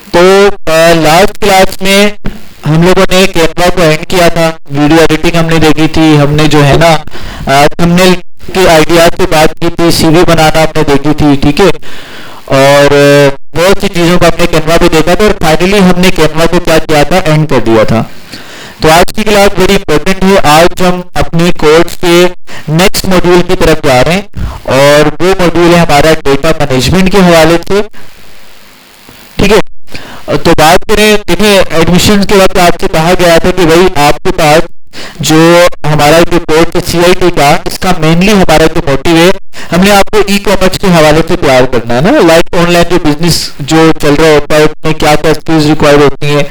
तो last class में हम लोगों ने कैनवा को एंड किया था, वीडियो एडिटिंग हमने देखी थी, हमने जो है ना थंबनेल के आइडियाज पे बात की थी, सीवी बनाना हमने देखी थी, ठीक है। और बहुत सी चीज़ों को हमने कैनवा पे देखा था और फाइनली हमने कैनवा को क्या किया था, एंड कर दिया था। तो आज की क्लास बड़ी इंपॉर्टेंट है। आज हम अपने कोर्स के नेक्स्ट मॉड्यूल की तरफ जा रहे हैं और वो मॉड्यूल है हमारा डेटा मैनेजमेंट के हवाले से, ठीक है। तो बात करें, देखिए एडमिशन के वक्त आपसे कहा गया था कि भाई आपके पास जो हमारा जो कोर्स है CIT का, इसका मेनली हमारा जो मोटिव है, हमने आपको ई कॉमर्स के हवाले से तैयार करना है ना, लाइक ऑनलाइन जो बिजनेस जो चल रहा होता है उसमें क्या क्या स्किल्स रिक्वायर्ड होती हैं,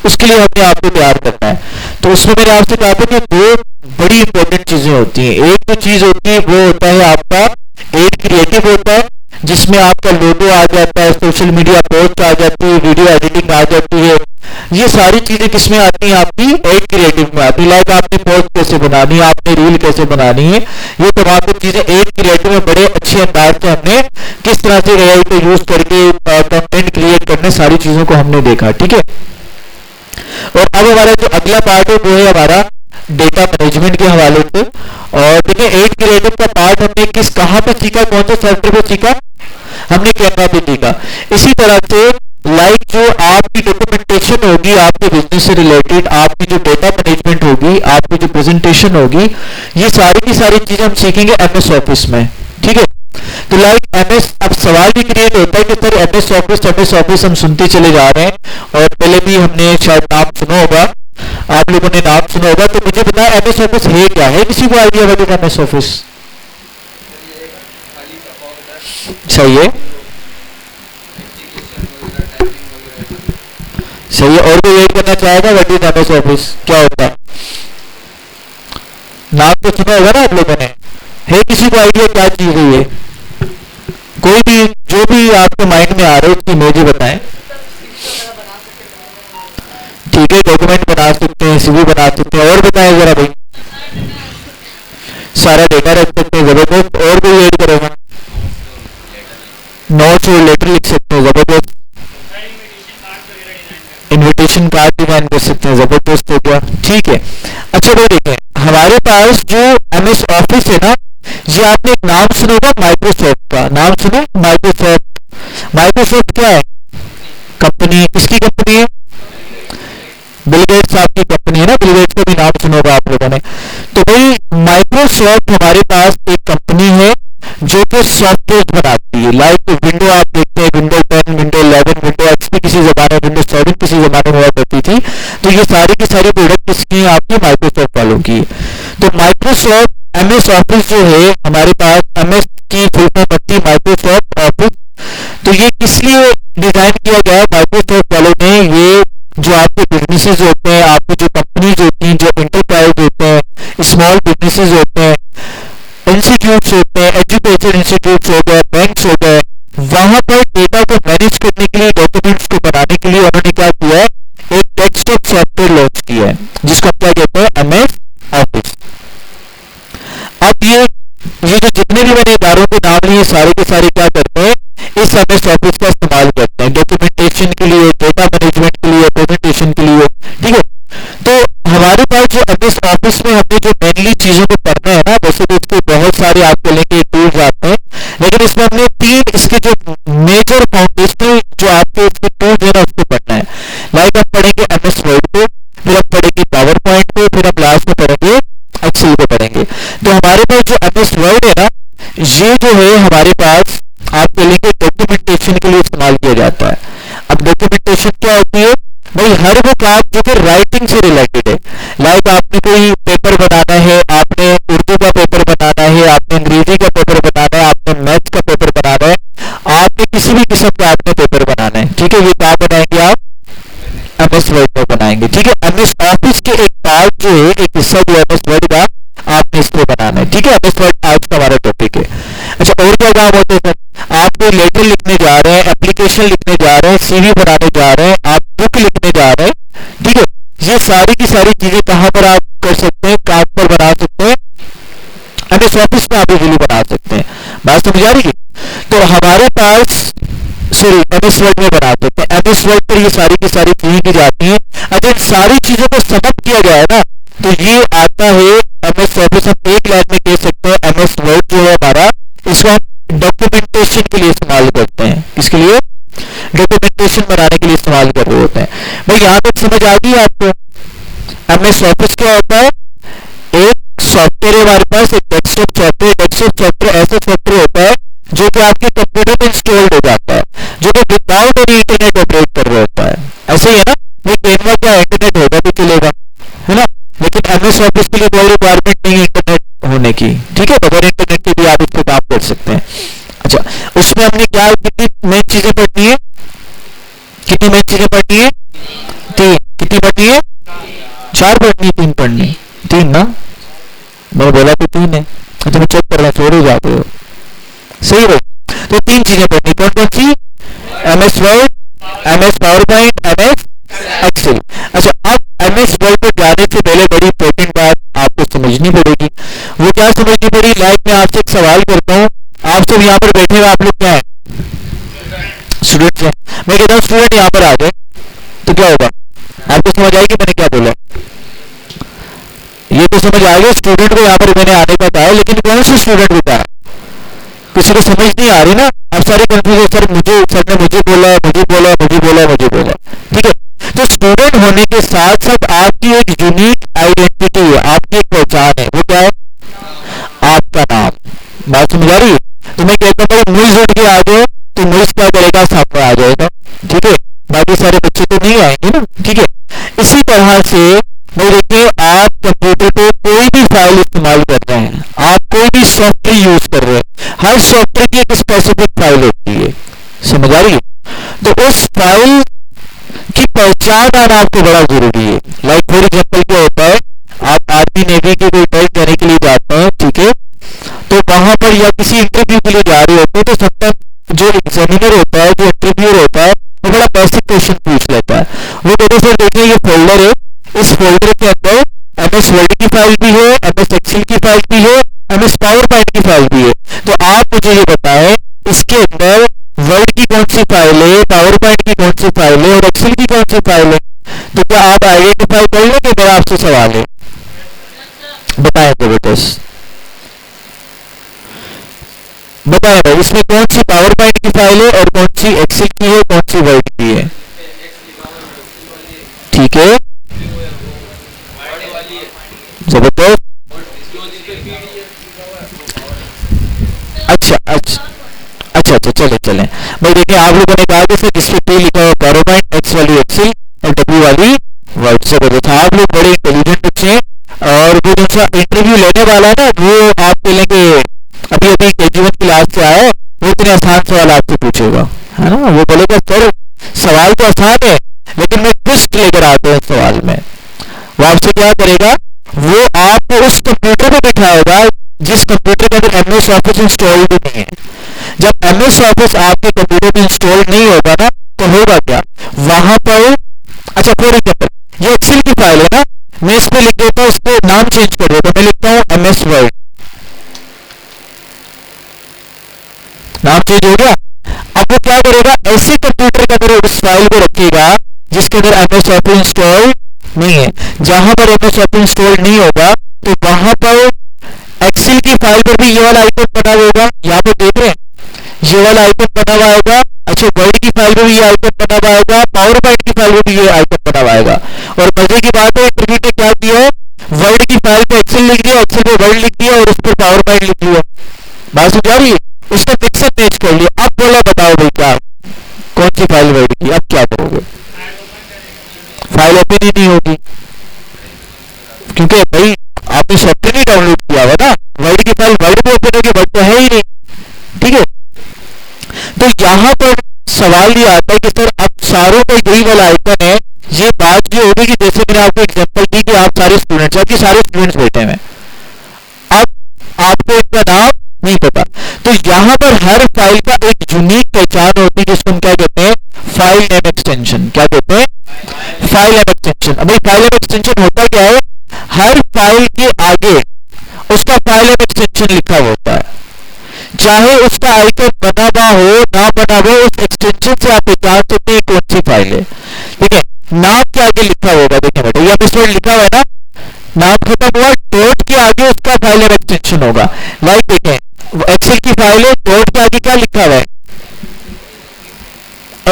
उसके लिए हमने आपको तैयार करना है। तो उसमें मैंने आपसे कहा था कि दो बड़ी इंपॉर्टेंट चीजें होती हैं। एक जो चीज होती है वो होता है आपका एड क्रिएटिव होता है, जिसमें आपका लोगो आ जाता है, सोशल मीडिया पोस्ट आ जाती है, वीडियो एडिटिंग आ जाती है। ये सारी चीजें किसमें आती हैं, आपकी एड क्रिएटिव में आती है। लाइक आपने पोस्ट कैसे बनानी है, आपने रील कैसे बनानी है, ये तमाम चीजें एड क्रिएटिव में बड़े अच्छे अंदाज से हमने किस तरह से AI को यूज करके कंटेंट क्रिएट करने, सारी चीजों को हमने देखा, ठीक है। और अब हमारा जो अगला पार्ट है वो है हमारा डेटा मैनेजमेंट के हवाले से। और देखिए एड क्रिएटिव का पार्ट हमने किस कहां पे सीखा, कौन से सॉफ्टवेयर पे सीखा, हमने कैनवा पे सीखा। इसी तरह से लाइक जो आपकी डॉक्यूमेंटेशन होगी आपके बिजनेस से रिलेटेड, आपकी जो डेटा मैनेजमेंट होगी, आपकी जो प्रेजेंटेशन होगी, ये सारी की सारी चीजें हम सीखेंगे MS ऑफिस में, ठीक है। तो लाइक MS, अब सवाल भी क्रिएट होता है कि सर MS ऑफिस हम सुनते चले जा रहे हैं और पहले भी हमने शायद नाम सुना होगा, आप लोगों ने नाम सुना होगा, तो मुझे बताया MS ऑफिस है क्या, है किसी को आइडिया होगा MS ऑफिस? सही है, सही है। और कोई ऐड करना चाहेगा, व्हाट इज MS ऑफिस, क्या होता है? नाम तो सुना होगा ना आप लोगों ने, है किसी को आइडिया क्या चीज है ये? कोई भी जो भी आपके माइंड में आ रहा है उसकी इमेज बताएं, ठीक है। डॉक्यूमेंट बना सकते हैं, CV बना सकते हैं, और बताएं जरा भाई। सारा डेटा रख सकते हैं, जबरदस्त। और कोई ऐड करेगा? नोट्स और लेटर लिख सकते हैं, जबरदस्त। इनविटेशन कार्ड डिजाइन कर सकते हैं, जबरदस्त हो गया, ठीक है। अच्छा भाई देखें, हमारे पास जो MS ऑफिस है ना, ये आपने एक नाम सुना होगा माइक्रोसॉफ्ट का, नाम सुना? माइक्रोसॉफ्ट क्या है? कंपनी, किसकी कंपनी है? बिल गेट्स साहब की कंपनी है ना, बिल गेट्स का भी नाम सुना होगा आप लोगों ने। तो भाई माइक्रोसॉफ्ट हमारे पास एक कंपनी है जो कि सॉफ्टवेयर बनाती है। लाइक विंडो आप देखते हैं, विंडो 10, विंडो 11, विंडो XP किसी जमाने, विंडो 7 किसी जमाने में हुआ करती थी। तो ये सारी की सारी प्रोडक्ट किसकी है? आपकी माइक्रोसॉफ्ट वालों की। तो माइक्रोसॉफ्ट MS ऑफिस जो है हमारे पास, MS की फुल फॉर्म बनती है माइक्रोसॉफ्ट ऑफिस। तो ये किस लिए डिजाइन किया गया है माइक्रोसॉफ्ट वालों ने? ये जो आपके बिजनेसेस होते हैं, आपकी जो कंपनीज होती हैं, जो एंटरप्राइज होते हैं, स्मॉल बिजनेसेस होते हैं, इंस्टीट्यूट्स होते हैं, एजुकेशन इंस्टीट्यूट्स हो गए, बैंक्स हो गए, वहां पर डेटा को मैनेज करने के लिए, डॉक्यूमेंट्स को बनाने के लिए उन्होंने क्या किया है, एक डेस्कटॉप सॉफ्टवेयर लॉन्च किया है जिसको क्या कहते हैं, MS ऑफिस। अब ये जो जितने भी मैंने इदारों के नाम लिए, सारे के सारे क्या करते हैं, इस MS ऑफिस का इस्तेमाल करते हैं डॉक्यूमेंटेशन के लिए, डेटा मैनेजमेंट के लिए, प्रेजेंटेशन के लिए, ठीक है। तो हमारे पास जो MS ऑफिस में हमने जो मेनली चीजों को पढ़ना है ना, वैसे तो इसके बहुत सारे आपको लेके टूल्स आते हैं, लेकिन इसमें हमने 3 इसके जो मेजर फाउंडेशनल जो आपके इसके टूल्स है ना, उसको पढ़ना है। लाइक हम पढ़ेंगे MS वर्ड को, फिर हम पढ़ेंगे पावर पॉइंट को, फिर हम लास्ट में पढ़ेंगे एक्सेल को पढ़ेंगे। तो हमारे पास जो MS वर्ड है ना, ये जो है हमारे पास आपके लिए डॉक्यूमेंटेशन के लिए इस्तेमाल किया जाता है। अब डॉक्यूमेंटेशन क्या होती है भाई? हर वो काम जो कि राइटिंग से रिलेटेड है। लाइक आपने कोई पेपर बनाना है, आपने उर्दू का पेपर बनाना है, आपने अंग्रेजी का पेपर बनाना है, आपने मैथ्स का पेपर बनाना है, आपने किसी भी किस्म का आपने पेपर बनाना है, ठीक है। ये क्या बनाएंगे आप? MS वर्ड में बनाएंगे, ठीक है। MS ऑफिस के एक पार्ट जो है, एक हिस्सा जो MS वर्ड का, आपने इसको बनाना है, ठीक है। MS वर्ड आज का हमारा टॉपिक है। अच्छा, और क्या काम होते हैं सर? आप कोई लेटर लिखने जा रहे हैं, एप्लीकेशन लिखने जा रहे हैं, CV बनाने जा रहे हैं, आप बुक लिखने जा रहे हैं, ठीक है। ये सारी की सारी चीजें कहां पर आप कर सकते हैं, कहां पर बना सकते हैं? MS ऑफिस में आप इजीली बना सकते हैं। बात समझ आ रही है? तो हमारे पास सॉरी एमएस वर्ड में बना देते हैं। एमएस वर्ड पर ये सारी की सारी चीजें की जाती हैं। अगर इन सारी चीजों को समअप किया जाए ना तो ये आता है एमएस ऑफिस। हम एक लाइन में कह सकते हैं एमएस वर्ड जो है हमारा, इसको हम डॉक्यूमेंटेशन के लिए इस्तेमाल करते हैं। किसके लिए? डॉक्यूमेंटेशन बनाने के लिए इस्तेमाल कर रहे होते हैं। भाई यहाँ तक समझ आ गई आपको? एमएस ऑफिस क्या होता है? एक सॉफ्टवेयर है हमारे पास, एक डेस्कटॉप सॉफ्टवेयर। डेस्कटॉप सॉफ्टवेयर ऐसा सॉफ्टवेयर होता है जो कि आपके कंप्यूटर में इंस्टॉल्ड हो जाता है, जो कि विदाउट एनी इंटरनेट ऑपरेट कर रहा होता है। ऐसे ही है ना? भाई कैनवा क्या इंटरनेट होगा तो चलेगा, है ना? लेकिन एमएस ऑफिस के लिए कोई रिक्वायरमेंट नहीं है इंटरनेट होने की, ठीक है? बगैर इंटरनेट के भी आप इस पर काम कर सकते हैं। अच्छा, उसमें हमने क्या कितनी मेन चीजें पढ़नी है? कितनी मेन चीजें पढ़नी है? 3। कितनी पढ़नी है? 4 पढ़नी, 3 पढ़नी। 3 ना? मैंने बोला तो 3 है। अच्छा, मैं चेक कर रहा, छोड़ ही जाते हो, सही है। तो 3 चीजें पढ़नी, कौन कौन सी? MS Word, MS PowerPoint, MS Excel. अच्छा, अब एमएस वर्ड पर जाने से पहले बड़ी इंपॉर्टेंट बात आपको समझनी पड़ेगी। वो क्या समझनी पड़ी? लाइक मैं आपसे एक सवाल करता हूँ, आप सब यहाँ पर बैठे हुए आप लोग क्या है? स्टूडेंट हैं। मैं कहता हूँ स्टूडेंट यहाँ पर आ जाए तो क्या होगा? आपको समझ आएगी मैंने क्या बोला? ये तो समझ आएगा स्टूडेंट को यहाँ पर मैंने आने का कहा है, लेकिन कौन से स्टूडेंट को कहा? किसी को समझ नहीं आ रही ना? अब सारे कंफ्यूज, सर ने मुझे बोला, ठीक है? तो स्टूडेंट होने के साथ साथ आपकी एक यूनिक आइडेंटिटी है, आपकी एक पहचान है। वो क्या है? आपका नाम। बात समझ आ रही है? तो मैं कहता हूँ मुझ उठ के आ जाओ तो मुझ क्या करेगा? सामने आ जाएगा, ठीक है? बाकी सारे बच्चे तो नहीं आएंगे ना, ठीक है? इसी तरह से भाई देखिए, आप कंप्यूटर पे कोई भी फाइल इस्तेमाल कर रहे हैं, आप कोई भी सॉफ्टवेयर यूज कर रहे हैं, हर सॉफ्टवेयर की एक स्पेसिफिक फाइल होती है, समझ आ रही है? तो उस फाइल की पहचान आना आपको बड़ा जरूरी है। लाइक फॉर एग्जाम्पल क्या होता है, आप आर्मी नेवी के कोई टेस्ट देने के लिए जाते हैं, ठीक है? तो वहां पर या किसी इंटरव्यू के लिए जा रहे होते हैं तो सबका जो एग्जामिनर होता है, जो इंटरव्यूअर होता है, वो बड़ा बेसिक क्वेश्चन पूछ लेता है। वो कहते हैं सर देखिए ये फोल्डर है, इस फोल्डर के अंदर एमएस वर्ड की फाइल भी है, एमएस एक्सेल की फाइल भी है, एमएस पावर पॉइंट की फाइल भी है। तो आप मुझे ये बताएं इसके अंदर वर्ड की कौन सी फाइल है, पावर पॉइंट की कौन सी फाइल है और एक्सेल की कौन सी फाइल है? तो क्या आप आइडेंटिफाई कर लेंगे? मेरा आपसे सवाल है, बताएं जबरदस्त बताएं भाई, इसमें कौन सी पावर पॉइंट की फाइल है और कौन सी एक्सेल की है, कौन सी वर्ड की है? ठीक है, जबरदस्त। अच्छा, चले भाई देखिए, आप लोगों ने कहा कि जिसपे पी लिखा हुआ पावर पॉइंट, एक्स वाली एक्सेल और डब्ल्यू वाली वर्ड। जबरदस्त, आप लोग बड़े इंटेलिजेंट बच्चे हैं। और वो जो सा इंटरव्यू लेने वाला है ना, वो आप बोलेंगे अभी केजी 1 क्लास से आया है, वो इतने आसान सवाल आपसे पूछेगा, है ना? वो बोलेगा सर सवाल तो आसान है लेकिन मैं ट्विस्ट लेकर आता हूँ सवाल में। वो आपसे क्या करेगा? वो आपको उस कंप्यूटर पे बिठाएगा जिस कंप्यूटर के अंदर एमएस ऑफिस इंस्टॉल्ड नहीं है। जब एमएस ऑफिस आपके कंप्यूटर में इंस्टॉल नहीं होगा ना तो होगा क्या वहां पर? अच्छा, फॉर एग्जाम्पल ये एक्सेल की फाइल है ना, मैं इस पे लिख देता हूँ, इसको नाम चेंज कर देता हूँ, मैं लिखता हूँ एमएस वर्ड, नाम चेंज हो गया। अब वो क्या करेगा? ऐसे कंप्यूटर के अंदर उस फाइल को रखेगा जिसके अंदर एमएस ऑफिस इंस्टॉल नहीं है। जहां पर एमएस ऑफिस इंस्टॉल नहीं होगा तो वहां पर एक्सेल की फाइल पर भी ये वाला आइकन बना होगा, यहाँ पे देख रहे हैं ये वाला आइकन बना हुआ होगा। अच्छा, वर्ड की फाइल में भी ये आइकन बना हुआ होगा, पावर पॉइंट की फाइल में भी ये आइकन बना हुआ होगा। और मजे की बात है, इंटरव्यू ने क्या किया है? वर्ड की फाइल पे एक्सेल लिख दिया, एक्सेल पे वर्ड लिख दिया और उस पर पावर पॉइंट लिख दिया। बात समझ आ रही है? उसने मिक्स एंड मैच कर लिया। अब बोला बताओ भाई क्या कौन सी फाइल वर्ड की? अब क्या करोगे? फाइल ओपन ही नहीं होगी क्योंकि भाई आपने सॉफ्टवेयर नहीं डाउनलोड किया हुआ ना। वर्ड की फाइल वर्ड में ओपन होगी, वर्ड तो है ही नहीं, ठीक है? तो यहां पर सवाल ये आता है कि सर अब सारों का यही वाला आइकन है। ये बात ये होगी कि जैसे मैंने आपको एग्जांपल दी कि आप सारे स्टूडेंट्स, आपके सारे स्टूडेंट्स बैठे हैं, अब आपको इनका नाम नहीं पता। तो यहां पर हर फाइल का एक यूनिक पहचान होती है जिसको हम क्या कहते हैं? File name extension. क्या कहते हैं? File name extension. अब फाइल नेम एक्सटेंशन होता क्या है? हर फाइल के आगे उसका फाइल नेम एक्सटेंशन लिखा होता है। चाहे उसका आइकन बना हुआ हो ना बना हुआ, उस एक्सटेंशन से आप पहचान सकते हैं कौन सी फाइल है। ठीक है, नाम के आगे लिखा होगा, देखिए बेटा ये MS वर्ड लिखा हुआ है ना, नाम खत्म हुआ, डॉट के आगे उसका फाइल नेम एक्सटेंशन होगा। लाइक देखें एक्सेल की फाइल है, डॉट के आगे क्या लिखा हुआ है,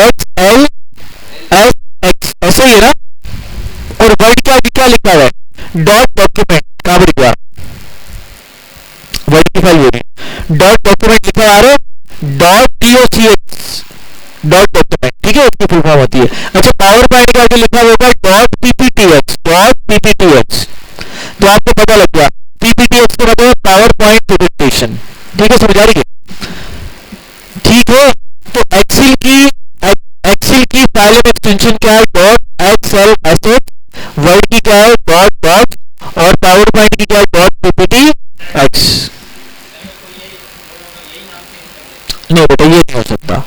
XLSX, ऐसे ही है ना। और वर्ड के आगे क्या लिखा हुआ है, डॉट डॉक्यूमेंट, कहां बढ़ गया वर्ड की फाइल, ये डॉट डॉक्यूमेंट लिखा आ रहा है, .docx डॉट डॉक्यूमेंट। ठीक है, उसकी फुल फॉर्म होती है। अच्छा, पावर पॉइंट के आगे लिखा होगा .pptx। तो आपको पता लग गया PPTX का मतलब पावर पॉइंट प्रेजेंटेशन। ठीक है, समझ आ रही है? ठीक है, तो एक्सेल की फाइल में एक्सटेंशन क्या है, .xlsx, वर्ड की क्या है, .docs, और पावर पॉइंट की क्या है, .pptx। नहीं बेटा ये नहीं हो सकता,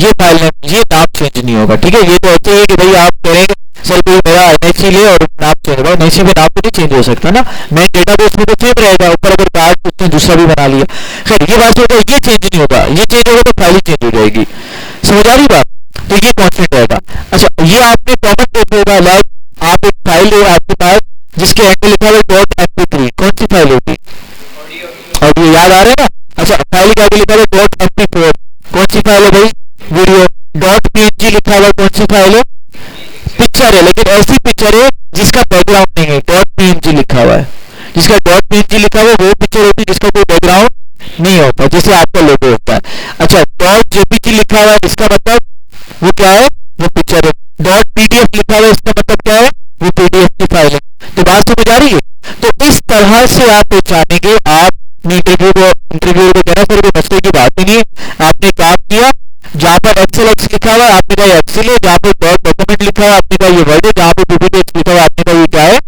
ये फाइल नेम, ये नाम चेंज नहीं होगा। ठीक है, ये तो ऐसे ही कि भाई आप करेंगे सर कोई मेरा NIC ले और नाम चेंज होगा, NIC में नाम तो नहीं चेंज हो सकता ना, मेन डेटाबेस में तो सेम रहेगा, ऊपर अगर कार्ड उसने दूसरा भी बना लिया। खैर ये बात होगा, ये चेंज नहीं होगा, ये चेंज होगा तो फाइल ही चेंज हो जाएगी। समझ आ रही बात? तो ये कॉन्स्टेंट रहेगा। अच्छा, ये आपने कॉमन देखा होगा, लाइक आप एक फाइल है आपके पास जिसके एंड में लिखा हुआ .mp3, कौन सी फाइल होगी, ऑडियो, याद आ रहा है ना। अच्छा, फाइल के आगे लिखा हुआ .mp4, कौन सी फाइल है भाई, वीडियो। .png लिखा हुआ कौन सी फाइल है, पिक्चर है, लेकिन ऐसी पिक्चर है जिसका बैकग्राउंड नहीं है, .png लिखा हुआ है। जिसका .png लिखा हुआ वो पिक्चर होती है जिसका कोई बैकग्राउंड नहीं होता, जैसे आपका लोगो होता है। अच्छा, .jpg लिखा हुआ है, इसका मतलब वो क्या है, वो पिक्चर है। .pdf लिखा हुआ है, इसका मतलब क्या है, वो PDF की फाइल है। तो बात समझ आ रही है? तो इस तरह से आप पहचानेंगे। आप इंटरव्यू को कहना सर कोई मसले की बात ही नहीं है, आपने काम किया, जहां पर XLX लिखा हुआ है आपने कहा एक्सेल है, जहां पर डॉट डॉक्यूमेंट लिखा हुआ आपने कहा ये वर्ड है, जहां पर PPTX लिखा हुआ आपने कहा ये क्या है,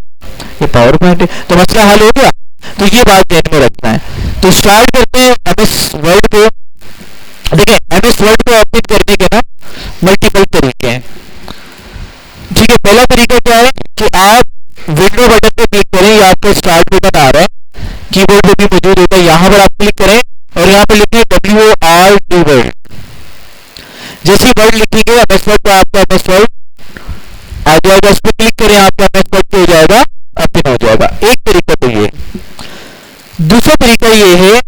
ये पावर पॉइंट है। तो मसला हल हो गया। तो ये बात ध्यान में रखना है। तो स्टार्ट करते हैं MS वर्ड को। देखिए MS वर्ड को ओपन करने के ना मल्टीपल तरीके हैं। ठीक है, पहला तरीका क्या है कि आप विंडो बटन पे क्लिक करें, ये आपका स्टार्ट बटन आ रहा है, कीबोर्ड पे भी मौजूद होता है, यहां पर आप क्लिक करें और यहां पर लिखें WORD वर्ड। जैसे वर्ड लिखेंगे MS वर्ड तो आपका MS वर्ड आ जाएगा, उस पर क्लिक करें आपका MS वर्ड हो जाएगा, ओपन हो जाएगा। एक तरीका तो ये। दूसरा तरीका ये है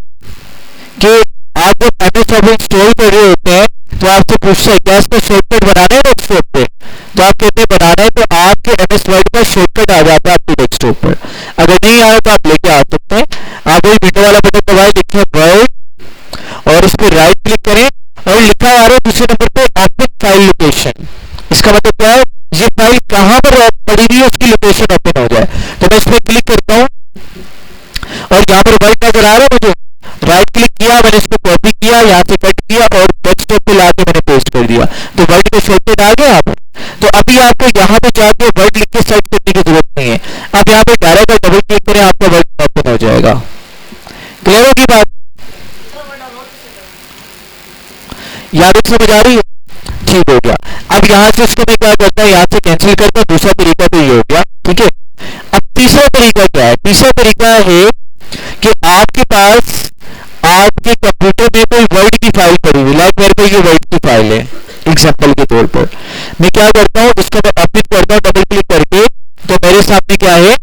कि आप जब MS वर्ड इंस्टॉल कर रहे होते हैं तो आपसे पूछता है क्या इसका शॉर्टकट बनाना है डेस्कटॉप पे, तो आप कहते हैं बनाना है, तो आपके MS वर्ड का शॉर्टकट आ जाता है आपके डेस्कटॉप पर। अगर नहीं आया तो आप लेके आ सकते हैं। आप वही विंडो वाला बटन दबाएं, लिखें वर्ड और इस पर राइट क्लिक करें और लिखा आ रहा है दूसरे नंबर पे ओपन फाइल लोकेशन। इसका मतलब क्या है, ये फाइल कहां पर पड़ी हुई है उसकी लोकेशन ओपन हो जाए। तो मैं इस पर क्लिक करता हूं और यहाँ पर वर्ड नजर आ रहा है मुझे, राइट क्लिक किया, मैंने इसको कॉपी किया, यहाँ से कट किया और डेस्कटॉप पे लाके मैंने पेस्ट कर दिया, तो वर्ड का शॉर्टकट आ गया यहाँ पर। तो अभी आपको यहाँ पे जाके वर्ड लिख के सर्च करने की जरूरत नहीं है, अब यहाँ पे डायरेक्ट डबल क्लिक करें आपका वर्ड ओपन हो जाएगा। क्लियर होगी बात? यहाँ तक समझ आ रही है? ठीक हो गया। अब यहाँ से इसको मैं क्या करता हूँ, यहाँ से कैंसिल करता हूँ। दूसरा तरीका तो ये हो गया, ठीक है। अब तीसरा तरीका क्या है? तीसरा तरीका है कि आपके पास आपके कंप्यूटर में कोई वर्ड की फाइल पड़ी हुई, लाइक मेरे को ये वर्ड की फाइल है एग्जांपल के तौर पर, मैं क्या करता हूँ इसको मैं ओपन करता हूँ डबल क्लिक करके, तो मेरे सामने क्या है,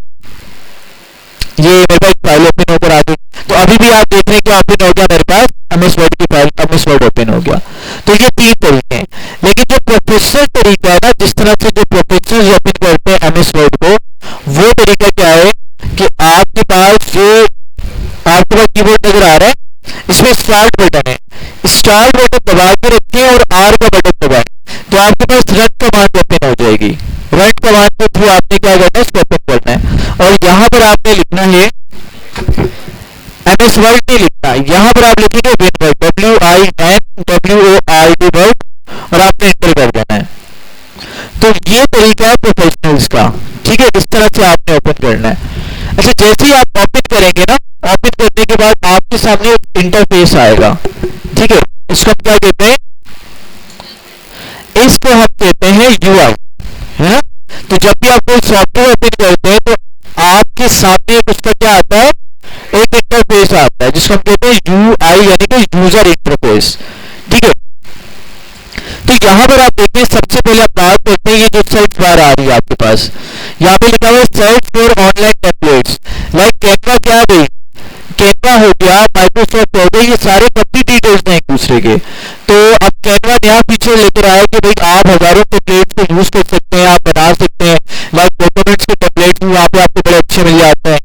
ये मेरे पास फाइल ओपन होकर आ गई। तो अभी भी आप देख रहे हैं कि ओपन हो गया मेरे पास MS वर्ड की फाइल, MS वर्ड ओपन हो गया। तो ये तीन तरीके हैं, लेकिन जो प्रोफेशनल तरीका है ना, जिस तरह से जो प्रोफेशनल ओपन करते हैं MS वर्ड को, वो तरीका क्या है कि आपके पास कीबोर्ड नजर आ रहा है, इसमें स्टार्ट बटन है, स्टार्ट बटन दबा के रखें और R का बटन दबाएं, तो आपके पास रन कमांड ओपन हो जाएगी। रन कमांड के थ्रू आपने क्या करना है, इसको ओपन करना है और यहां पर आपने लिखना है MS वर्ड नहीं लिखना, यहां पर आप लिखेंगे विन वर्ड, WINWORD वर्ड, और आपने एंटर कर देना है। तो ये तरीका है प्रोफेशनल्स का, ठीक है, इस तरह से आपने ओपन करना है। अच्छा, जैसे ही आप ओपन करेंगे ना, ओपन करने के बाद आपके सामने एक इंटरफेस आएगा, ठीक है, इसको हम क्या कहते हैं, इसको हम कहते हैं UI, है ना। तो जब भी आप कोई सॉफ्टवेयर ओपन करते हैं तो आपके सामने एक उसका क्या आता है, एक इंटरफेस आता है जिसको हम कहते हैं यूआई यानी कि यूजर इंटरफेस। ठीक है, तो यहाँ पर आप देखते हैं सबसे पहले आप बात करते हैं ये जो सर्च बार आ रही है आपके पास, यहाँ पे लिखा हुआ है search for online templates. Like Canva क्या भाई, कैनवा हो गया, माइक्रोसॉफ्ट हो गया, ये सारे कंपनी डिटेल्स हैं एक दूसरे के। तो अब कैनवा नया फीचर लेकर आया कि भाई आप हजारों टेम्पलेट्स को यूज कर सकते हैं, आप बना सकते हैं। लाइक डॉक्यूमेंट्स के टेम्पलेट्स भी वहाँ पे आपको बड़े अच्छे मिल जाते हैं।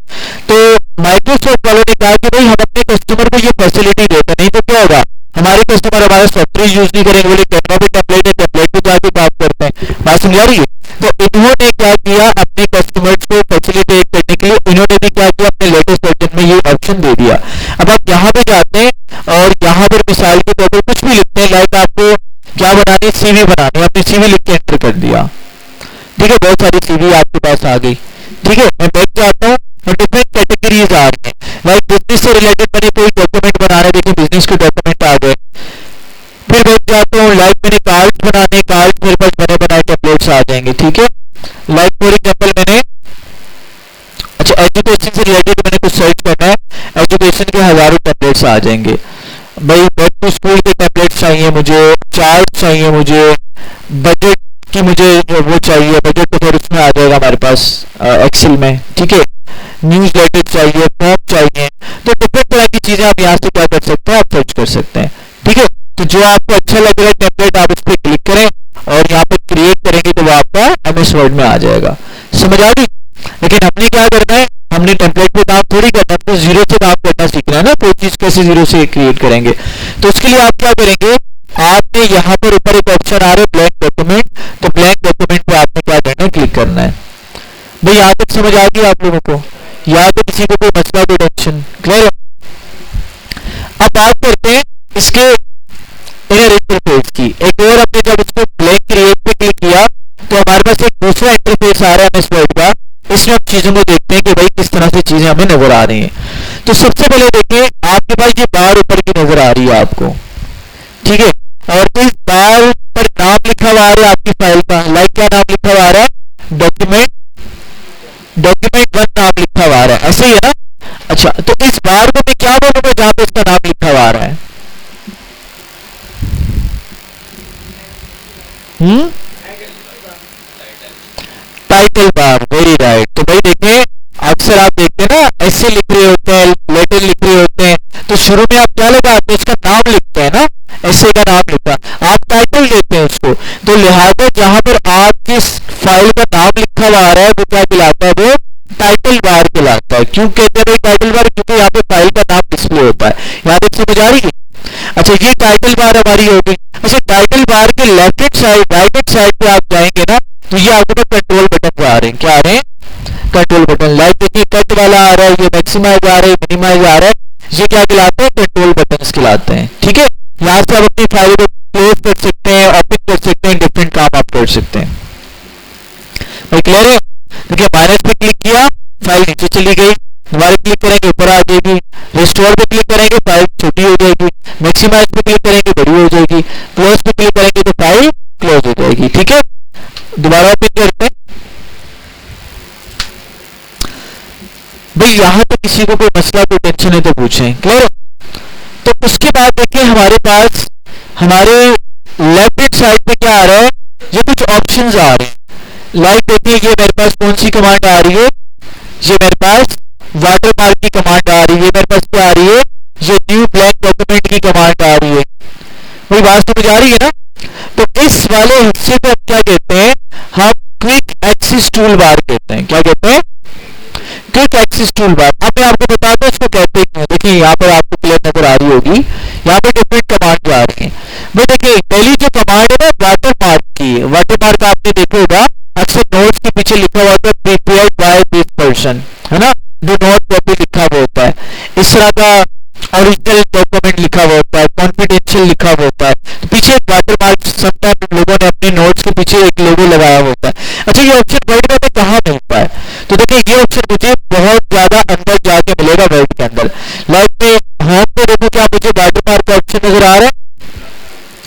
तो माइक्रोसॉफ्ट वालों ने कहा कि भाई हम अपने कस्टमर को ये फैसिलिटी देते हैं, नहीं तो क्या होगा हमारे कस्टमर हमारा सॉफ्टवेयर यूज नहीं करेंगे, बोले कैनवा पे टेम्पलेट है, टेम्पलेट पे जाके बात करते हैं। बात समझ आ रही है? तो इन्होंने क्या किया अपने कस्टमर्स को फैसिलिटेट करने के लिए, इन्होंने भी क्या किया अपने लेटेस्ट वर्जन में ये ऑप्शन दे दिया। अब आप यहाँ पे जाते हैं और यहाँ पर मिसाल के तौर पर कुछ भी लिखते हैं, लाइक आपको क्या बनानी है, सीवी बनानी है, आपने सीवी लिख के एंटर कर दिया। ठीक है, बहुत सारी सीवी आपके पास आ गई। ठीक है, मैं बैठ जाता हूँ और डिफरेंट कैटेगरीज आ रही हैं। लाइक बिजनेस से रिलेटेड मैंने कोई डॉक्यूमेंट बना रहे, देखिए बिजनेस के डॉक्यूमेंट आ गए। फिर बैठ जाता हूँ, लाइक मैंने कार्ड बनाने, कार्ड मेरे पास बने बनाए टेम्पलेट्स आ जाएंगे। ठीक है, लाइक फॉर एग्जाम्पल मैंने अच्छा एजुकेशन से रिलेटेड मैंने कुछ सर्च करना है, एजुकेशन के हजारों टेम्पलेट्स आ जाएंगे। भाई बैक टू स्कूल के टेम्पलेट्स चाहिए मुझे, चार्ट चाहिए मुझे, बजट की मुझे वो चाहिए, बजट तो फिर उसमें आ जाएगा हमारे पास एक्सेल में। ठीक है, न्यूज लेटर चाहिए, फॉर्म चाहिए, तो डिफरेंट तरह की चीजें आप यहाँ से क्या कर सकते हैं, आप सर्च कर सकते हैं। ठीक है, तो जो आपको अच्छा लग रहा है टेम्पलेट आप उस पर क्लिक करें और यहाँ पर क्रिएट करेंगे तो वो आपका एमएस वर्ड में आ जाएगा। समझ आ गई? लेकिन हमने क्या करना है, हमने टेम्पलेट पे काम थोड़ी करना, तो जीरो से काम करना सीखना है ना, कोई चीज कैसे जीरो से क्रिएट करेंगे। तो उसके लिए आप क्या करेंगे, आपने यहाँ पर ऊपर एक ऑप्शन आ रहा है ब्लैंक डॉक्यूमेंट, तो ब्लैंक डॉक्यूमेंट पे आपने क्या करना है, क्लिक करना है। भाई यहाँ तक समझ आ गई आप लोगों को? यहाँ तो किसी को कोई मसला कोई टेंशन क्लियर है? अब बात करते हैं इसके इनर इंटरफेस की। एक और हमने जब इसको ब्लैंक क्रिएट पे क्लिक किया तो हमारे पास एक दूसरा इंटरफेस आ रहा है एमएस वर्ड का। इसमें हम चीजों को देखते हैं कि भाई किस तरह से चीजें हमें नजर आ रही हैं। तो सबसे पहले देखिए आपके पास ये बार ऊपर की नजर आ रही है आपको। ठीक है, और इस बार पर नाम लिखा हुआ आ रहा है आपकी फाइल का। लाइक क्या नाम लिखा हुआ आ रहा है, डॉक्यूमेंट 1 नाम लिखा हुआ आ रहा है, ऐसे ही है ना? अच्छा, तो इस बार को मैं क्या बोलूंगा जहां पे इसका नाम लिखा हुआ आ रहा है? Title bar, very right. तो भाई देखिए अक्सर आप देखते हैं ना ऐसे लिख रहे होते हैं, लेटर लिख रहे होते हैं, तो शुरू में आप क्या लगाते हैं, इसका नाम लिखते हैं ना, ऐसे का नाम लिखा, आप टाइटल देते हैं उसको। तो लिहाजा जहां पर आपकी फाइल का नाम लिखा हुआ आ रहा है वो क्या कहलाता है, वो टाइटल बार कहलाता है। क्यों कहते हैं भाई टाइटल बार? क्योंकि यहाँ पे फाइल का नाम डिस्प्ले होता है। यहाँ तक समझ आ रही है? अच्छा, ये टाइटल बार हमारी हो गई। अच्छा, टाइटल बार के left hand side, right hand side पे आप जाएंगे ना तो ये आपके पास कंट्रोल बटन आ रहे हैं। क्या आ रहे हैं? Control button. लाइक देखिए कट वाला आ रहा है, ये मैक्सिमाइज आ रहा है, मिनिमाइज आ रहा है, ये क्या कहलाते हैं, कंट्रोल बटन कहलाते हैं। ठीक है, यहाँ से आप अपनी फाइल को क्लोज कर सकते हैं, ओपन कर सकते हैं, डिफरेंट काम आप कर सकते हैं। भाई क्लियर है? देखिए माइनस पे क्लिक किया, फाइल नीचे चली गई, दोबारा क्लिक करेंगे ऊपर आ जाएगी, रिस्टोर पे क्लिक करेंगे फाइल छोटी हो जाएगी, मैक्सिमाइज पे क्लिक करेंगे बड़ी हो जाएगी, क्लोज पे क्लिक करेंगे तो फाइल क्लोज हो जाएगी। ठीक है, दोबारा ओपन करते हैं। भाई यहाँ तो किसी को कोई मसला कोई टेंशन है तो पूछें। क्लियर? तो उसके बाद देखिए हमारे पास हमारे लेफ्ट हैंड साइड पे क्या आ रहा है, ये कुछ ऑप्शंस आ रहे हैं। लाइक देखिए ये मेरे पास कौन सी कमांड आ रही है, ये मेरे पास वाटरमार्क की कमांड आ रही है, मेरे पास क्या आ रही है, ये न्यू ब्लैंक डॉक्यूमेंट की कमांड आ रही है। वही बात समझ आ रही है ना? तो इस वाले हिस्से पे क्या कहते हैं, हम क्विक एक्सेस टूल बार कहते हैं। क्या कहते हैं? Quick access tool bar. अब मैं आपको बताता हूँ इसको कहते हैं। देखिए यहाँ पर आपको क्लियर नजर आ रही होगी, यहाँ पे डिफरेंट कमांड आ रही है। भाई देखिए पहली जो कमांड है ना वाटरमार्क की, वाटरमार्क आपने देखा होगा अक्सर नोट्स के पीछे लिखा हुआ होता है प्रिपेयर्ड बाय दिस पर्सन, है ना, डू नॉट कॉपी लिखा हुआ होता है। इस तरह का ओरिजिनल डॉक्यूमेंट लिखा हुआ होता है, कॉन्फिडेंशियल लिखा हुआ होता है, तो पीछे एक वाटरमार्क समटाइम लोगों ने अपने नोट्स के पीछे एक लोगो लगाया होता है। अच्छा, ये ऑप्शन वर्ड में कहाँ मिलता है? तो देखिए ये ऑप्शन मुझे बहुत ज्यादा अंदर जाके मिलेगा वर्ड के अंदर। लाइक में होम पे देखो क्या मुझे वाटरमार्क का ऑप्शन नजर आ रहा है?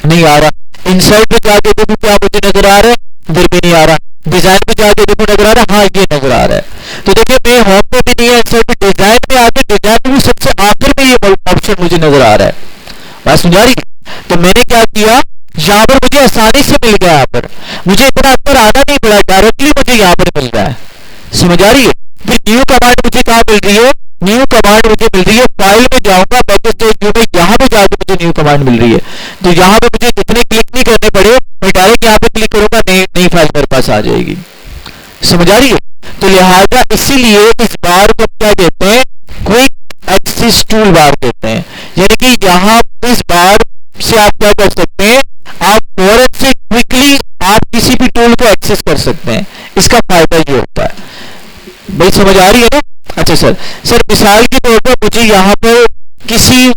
नहीं आ रहा। इंसर्ट पे जाके देखो क्या मुझे नजर आ रहा है? इधर भी नहीं आ रहा। डिजाइन पे जाके देखो नजर आ रहा है? हाँ ये नजर आ रहा है। तो देखिए मैं होम पे भी नहीं है, इंसर्ट डिजाइन में आके डिजाइन में भी सबसे आखिर में ये ऑप्शन मुझे नजर आ रहा है। बात समझ आ रही है? तो मैंने क्या किया, यहाँ पर मुझे आसानी से मिल गया, यहाँ पर मुझे इतना अंदर आना नहीं पड़ा, डायरेक्टली मुझे यहाँ पर मिल रहा है। समझ आ रही है? फिर न्यू कमांड मुझे कहाँ मिल रही है, न्यू कमांड मुझे मिल रही है फाइल में जाऊंगा बैक स्टेज व्यू में, यहाँ पे जाके मुझे न्यू कमांड मिल रही है। तो यहाँ पे मुझे इतने क्लिक नहीं करने पड़े, मैं डायरेक्ट यहाँ पे क्लिक करूंगा, नई फाइल मेरे पास आ जाएगी। समझ आ रही है? तो लिहाजा इसीलिए इस बार को क्या कहते हैं, क्विक एक्सेस टूल बार कहते हैं। यानी कि यहाँ इस बार से आप क्या कर सकते हैं, आप फौरन से क्विकली आप किसी भी टूल को एक्सेस कर सकते हैं। इसका फायदा ये होता है। भाई समझ आ रही है ना? अच्छा सर मिसाल के तौर पर मुझे यहाँ पर किसी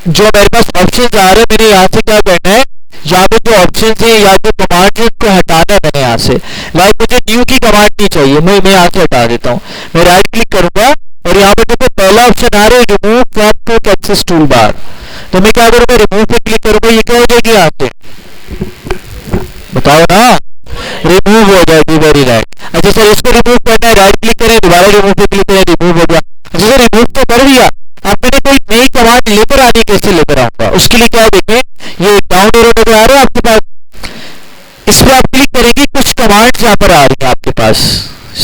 जो मेरे पास ऑप्शन आ रहे हैं, मैंने यहाँ से क्या करना है, यहाँ पे जो ऑप्शन है या जो कमांड है उनको हटाना है मैंने यहाँ से। लाइक मुझे न्यू की कमांड नहीं चाहिए, मैं यहाँ से हटा देता हूँ। मैं राइट क्लिक करूंगा और यहाँ पे देखो पहला ऑप्शन आ रहा है remove from quick access tool bar. तो मैं क्या करूंगा, रिमूव पे क्लिक करूंगा, ये क्या हो जाएगी यहाँ से, बताओ ना, रिमूव हो जाएगी। Very right. अच्छा सर इसको रिमूव करना है, राइट क्लिक करें, दोबारा रिमूव पे क्लिक करें, रिमूव हो गया। अच्छा सर रिमूव तो कर दिया, अब मैंने कोई नई कमांड लेकर आनी, कैसे लेकर आऊंगा, उसके लिए क्या देखें, ये डाउन एरो नजर आ रहा है आपके पास, इस पर आप क्लिक करेंगे, कुछ कमांड यहाँ पर आ रही है आपके पास।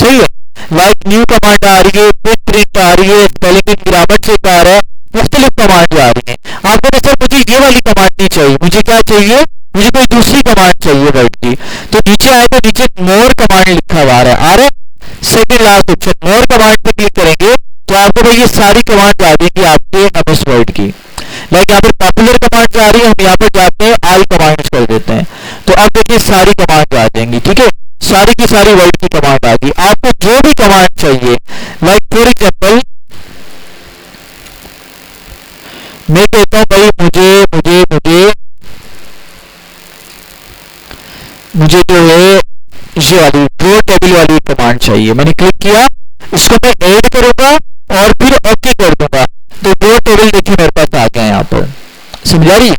सही है? लाइक न्यू कमांड आ रही है, क्विक प्रिंट आ रही है, स्पेलिंग एंड ग्रामर चेक आ रहा है, मुख्तलिफ कमांड आ रही है। आपको तो सर मुझे ये वाली कमांड नहीं चाहिए, मुझे क्या चाहिए, मुझे कोई दूसरी कमांड चाहिए वर्ड की। तो नीचे आए तो नीचे मोर कमांड लिखा हुआ आ रहा है, second last option more command पे क्लिक करेंगे तो आपको भाई ये सारी कमांड आ जाएंगी आपके एमएस वर्ड की। लाइक यहाँ पर पॉपुलर कमांड आ रही है, हम यहाँ पर जाते हैं ऑल कमांड्स कर देते हैं, तो अब देखिए सारी कमांड आ जाएंगी। ठीक है, सारी की सारी वर्ड की कमांड आ गई। आपको जो भी कमांड चाहिए, लाइक फॉर एग्जाम्पल मैं कहता हूं भाई मुझे मुझे मुझे मुझे जो है ये वाली ड्रॉ टेबल वाली कमांड चाहिए। मैंने क्लिक किया, इसको मैं ऐड करूंगा और फिर ओके कर दूंगा, तो ड्रॉ टेबल देखिए मेरे पास आ गया यहाँ पर। समझ आ रही?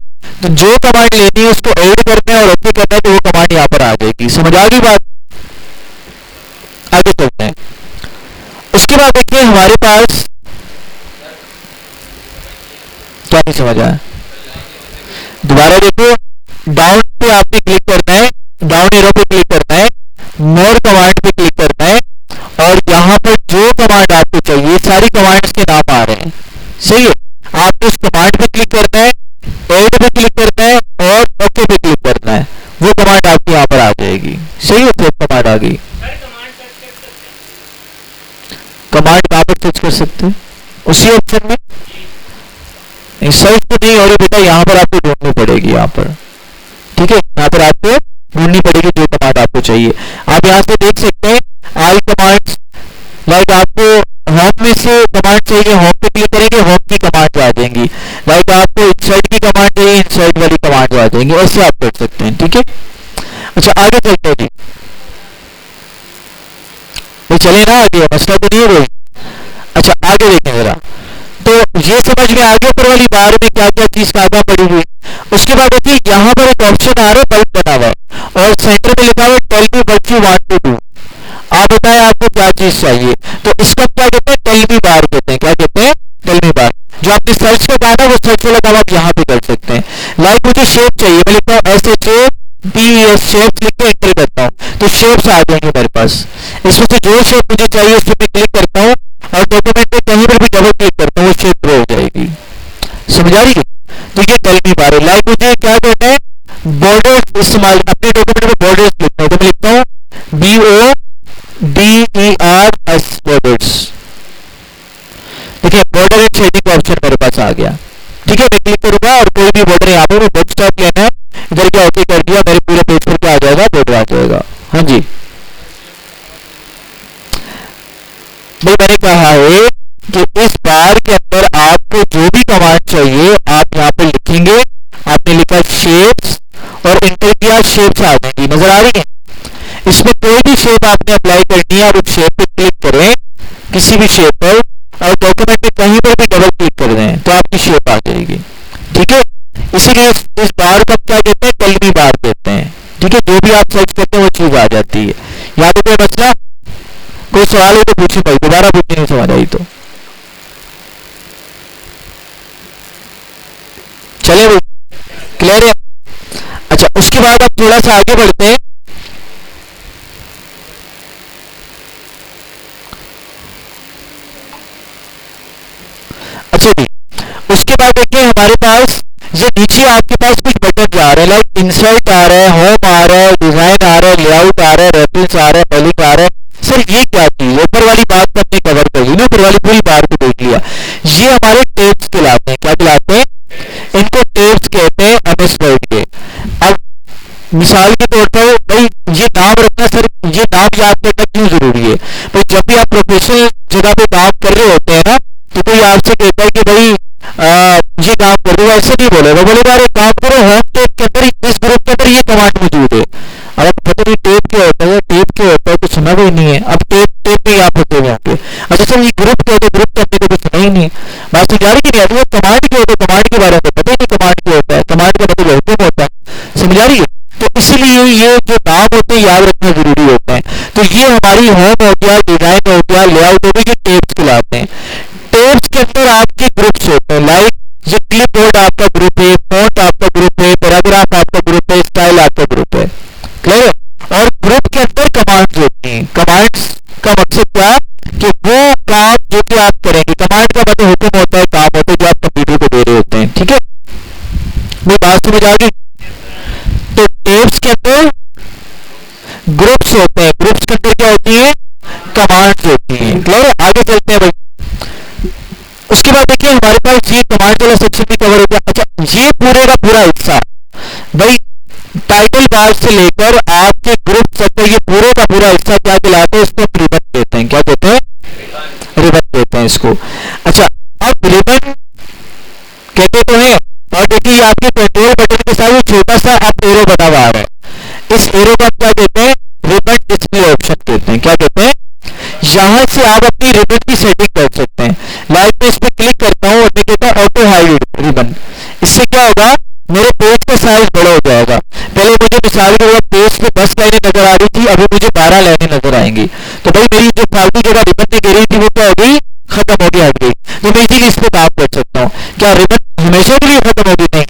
तो जो कमांड लेनी है उसको ऐड करना है और ओके करना है, तो वो कमांड यहाँ पर आ जाएगी। समझ आ गई बात? आगे चलते हैं। उसके बाद देखिए हमारे पास क्या नहीं समझ आया, दोबारा देखो, डाउन पे आपने क्लिक करना है, डाउन एरो पे क्लिक करना है, मोर कमांड पे क्लिक करना है और यहाँ पर जो कमांड आपको चाहिए सारी कमांड्स के नाम आ रहे हैं। सही है? आपको उस कमांड पे क्लिक करना है, ऐड पे क्लिक करना है और ओके पे क्लिक करना है, वो कमांड आपको यहाँ पर आ जाएगी। सही है? तो कमांड आ गई। कमांड कहाँ पर सर्च कर सकते हैं? उसी ऑप्शन में सर्च तो नहीं हो रही बेटा, यहाँ पर आपको ढूंढनी पड़ेगी यहाँ पर। ठीक है, यहाँ पर आपको ढूंढनी पड़ेगी जो कमांड आपको चाहिए। आप यहाँ से देख सकते हैं ऑल कमांड्स, लाइक आपको होम में से कमांड चाहिए, होम पे क्लिक करेंगे, होम की कमांड आ जाएंगी। लाइक आपको इंसर्ट की कमांड चाहिए, इंसर्ट वाली कमांड आ जाएंगी। ऐसे आप कर सकते हैं। ठीक है, अच्छा आगे चलते हैं जी, भाई चले ना आगे, मसला तो नहीं है कोई। अच्छा आगे देखें जरा, तो ये समझ में आ गया ऊपर वाली बार में क्या क्या चीज कहाँ पड़ी हुई। उसके बाद देखिए यहाँ पर एक ऑप्शन आ रहा है बल्ब बना हुआ है और सेंटर में लिखा हुआ है tell me what you want to do. आप बताएं आपको क्या चीज चाहिए, तो इसका क्या कहते हैं, टेल मी बार कहते हैं। क्या कहते हैं? टेल मी बार। जो आपने सर्च का कहा ना वो सर्च वाला काम आप यहाँ पे कर सकते हैं। लाइक मुझे शेप चाहिए, मैं लिखता हूँ SHAPES शेप्स लिख के एंटर करता हूँ तो शेप्स आ जाएंगे मेरे पास। इसमें से जो शेप मुझे चाहिए उस पर मैं क्लिक करता हूँ और डॉक्यूमेंट में कहीं पर भी डबल क्लिक करता हूँ, वो शेप ड्रॉ हो जाएगी। समझ आ रही है? तो ये टेल मी बार है। लाइक मुझे क्या करना है, बॉर्डर्स इस्तेमाल, अपने डॉक्यूमेंट में बॉर्डर्स लिखना है, तो मैं लिखता हूँ BORDERS बॉर्डर्स। देखिए बॉर्डर एंड शेडिंग का ऑप्शन मेरे पास आ गया। ठीक है, मैं क्लिक करूंगा और कोई भी बॉर्डर यहाँ पर डेस्कटॉप लेना है, इधर क्या ओके कर दिया, मेरे पूरे पेज पर क्या आ जाएगा, बॉर्डर आ जाएगा। हाँ जी भाई, मैंने कहा है कि इस बार के अंदर आपको जो भी कमांड चाहिए आप यहाँ पर लिखेंगे। आपने लिखा शेप्स और इंटर किया, शेप्स आ जाएंगी, नजर आ रही है? इसमें कोई भी शेप आपने अप्लाई करनी है, आप उस शेप पे क्लिक करें, किसी भी शेप पर, और डॉक्यूमेंट में कहीं पर भी डबल क्लिक कर दें तो आपकी शेप आ जाएगी। ठीक है, इसीलिए इस बार को क्या कहते हैं, टेल मी बार कहते हैं। ठीक है, जो भी आप सर्च करते हैं वो चीज आ जाती है। यहाँ पे कोई मसला, कोई सवाल हो तो पूछिए भाई, दोबारा पूछने नहीं समझ आई तो। चलिए भाई, क्लियर है। अच्छा, उसके बाद आप थोड़ा सा आगे बढ़ते हैं। अच्छा जी, उसके बाद देखिए हमारे पास ये नीचे आपके पास कुछ बटन जा रहे हैं, लाइक इंसर्ट आ रहा है, होम आ रहा है, डिजाइन आ रहा है, लेआउट आ रहा है, रेफरेंस आ रहा है, पेलिंग आ रहा है। सर ये क्या चीज है? ऊपर वाली बात तो हमने कवर कर ली ना, ऊपर वाली पूरी बात को देख लिया। ये हमारे टेब्स कहलाते हैं। क्या कहलाते हैं? इनको टेब्स कहते हैं एमएस वर्ड के। अब मिसाल के तौर पर भाई ये नाम रखना, सर ये नाम याद करना क्यों जरूरी है? भाई जब भी आप प्रोफेशनल जगह पे काम कर रहे होते हैं ना, तो कोई आपसे कहता है कि भाई ये काम कर दो, ऐसे नहीं बोलेगा, बोलेगा अरे काम करो, होम टेप के अंदर इस ग्रुप के अंदर ये कमांड मौजूद है। अब आपको पता नहीं टेप क्या होता है, टेप क्या होता है तो सुना भी नहीं है। अब टेप में आप होते होंगे। अच्छा सर ये ग्रुप क्या होता है? ग्रुप तो हमने कभी सुना ही नहीं है। बात समझा रही कि नहीं? कमांड क्या होता है? कमांड के बारे में पता ही नहीं कमांड क्या होता है। कमांड का मतलब हुक्म होता है। समझ आ रही है? तो इसलिए ये जो नाम होते हैं याद रखना जरूरी होता है। तो ये हमारी होम हो गया, डिजाइन हो गया, लेआउट हो गया, ये टेप्स कहलाते हैं। टेप्स के अंदर आपके ग्रुप्स होते हैं, लाइक ये क्लिप बोर्ड आपका ग्रुप है, फॉन्ट आपका ग्रुप है, पैराग्राफ आपका ग्रुप है, स्टाइल आपका ग्रुप है। क्लियर है? और ग्रुप के अंदर कमांड्स होती हैं। कमांड्स का मकसद क्या है कि वो काम जो कि आप करेंगे, कमांड का मतलब हुक्म होता है, काम होता है जो आप कंप्यूटर को दे रहे होते हैं। ठीक है, मेरी बात समझ आ गई? तो टेप्स के अंदर ग्रुप्स होते हैं, ग्रुप्स के अंदर क्या होती है? कमांड्स होती हैं। क्लियर है? आगे चलते हैं भाई। उसके बाद देखिए हमारे पास ये कमांड वाला सेक्शन भी कवर हो गया। अच्छा ये पूरे का पूरा हिस्सा भाई टाइटल बार से लेकर आपके ग्रुप तक ये पूरे का पूरा हिस्सा क्या कहलाता है? इसको हम रिबन कहते हैं। क्या कहते हैं? रिबन कहते हैं इसको। अच्छा अब रिबन कहते तो हैं, और देखिए आपके कंट्रोल बटन के साथ छोटा सा अप एरो बना हुआ आ रहा है। इस एरो का क्या कहते हैं? रिबन डिस्प्ले ऑप्शन कहते हैं। क्या कहते हैं? यहां से आप अपनी रिबन की सेटिंग कर सकते हैं। लाइक मैं इस पर क्लिक करता हूं और मैं कहता हूं ऑटो हाइड रिबन। इससे क्या होगा? मेरे पेज का साइज बड़ा हो जाएगा। पहले मुझे मिसाल के तौर पेज पे 10 लाइनें नजर आ रही थी, अभी मुझे 12 लाइनें नजर आएंगी। तो भाई मेरी जो फालतू जगह रिबन में गिरी थी वो क्या हो गई? खत्म हो गई, हट गई। तो मैं इसीलिए इस पे काम कर सकता हूँ। क्या रिबन हमेशा के लिए खत्म होगी? नहीं,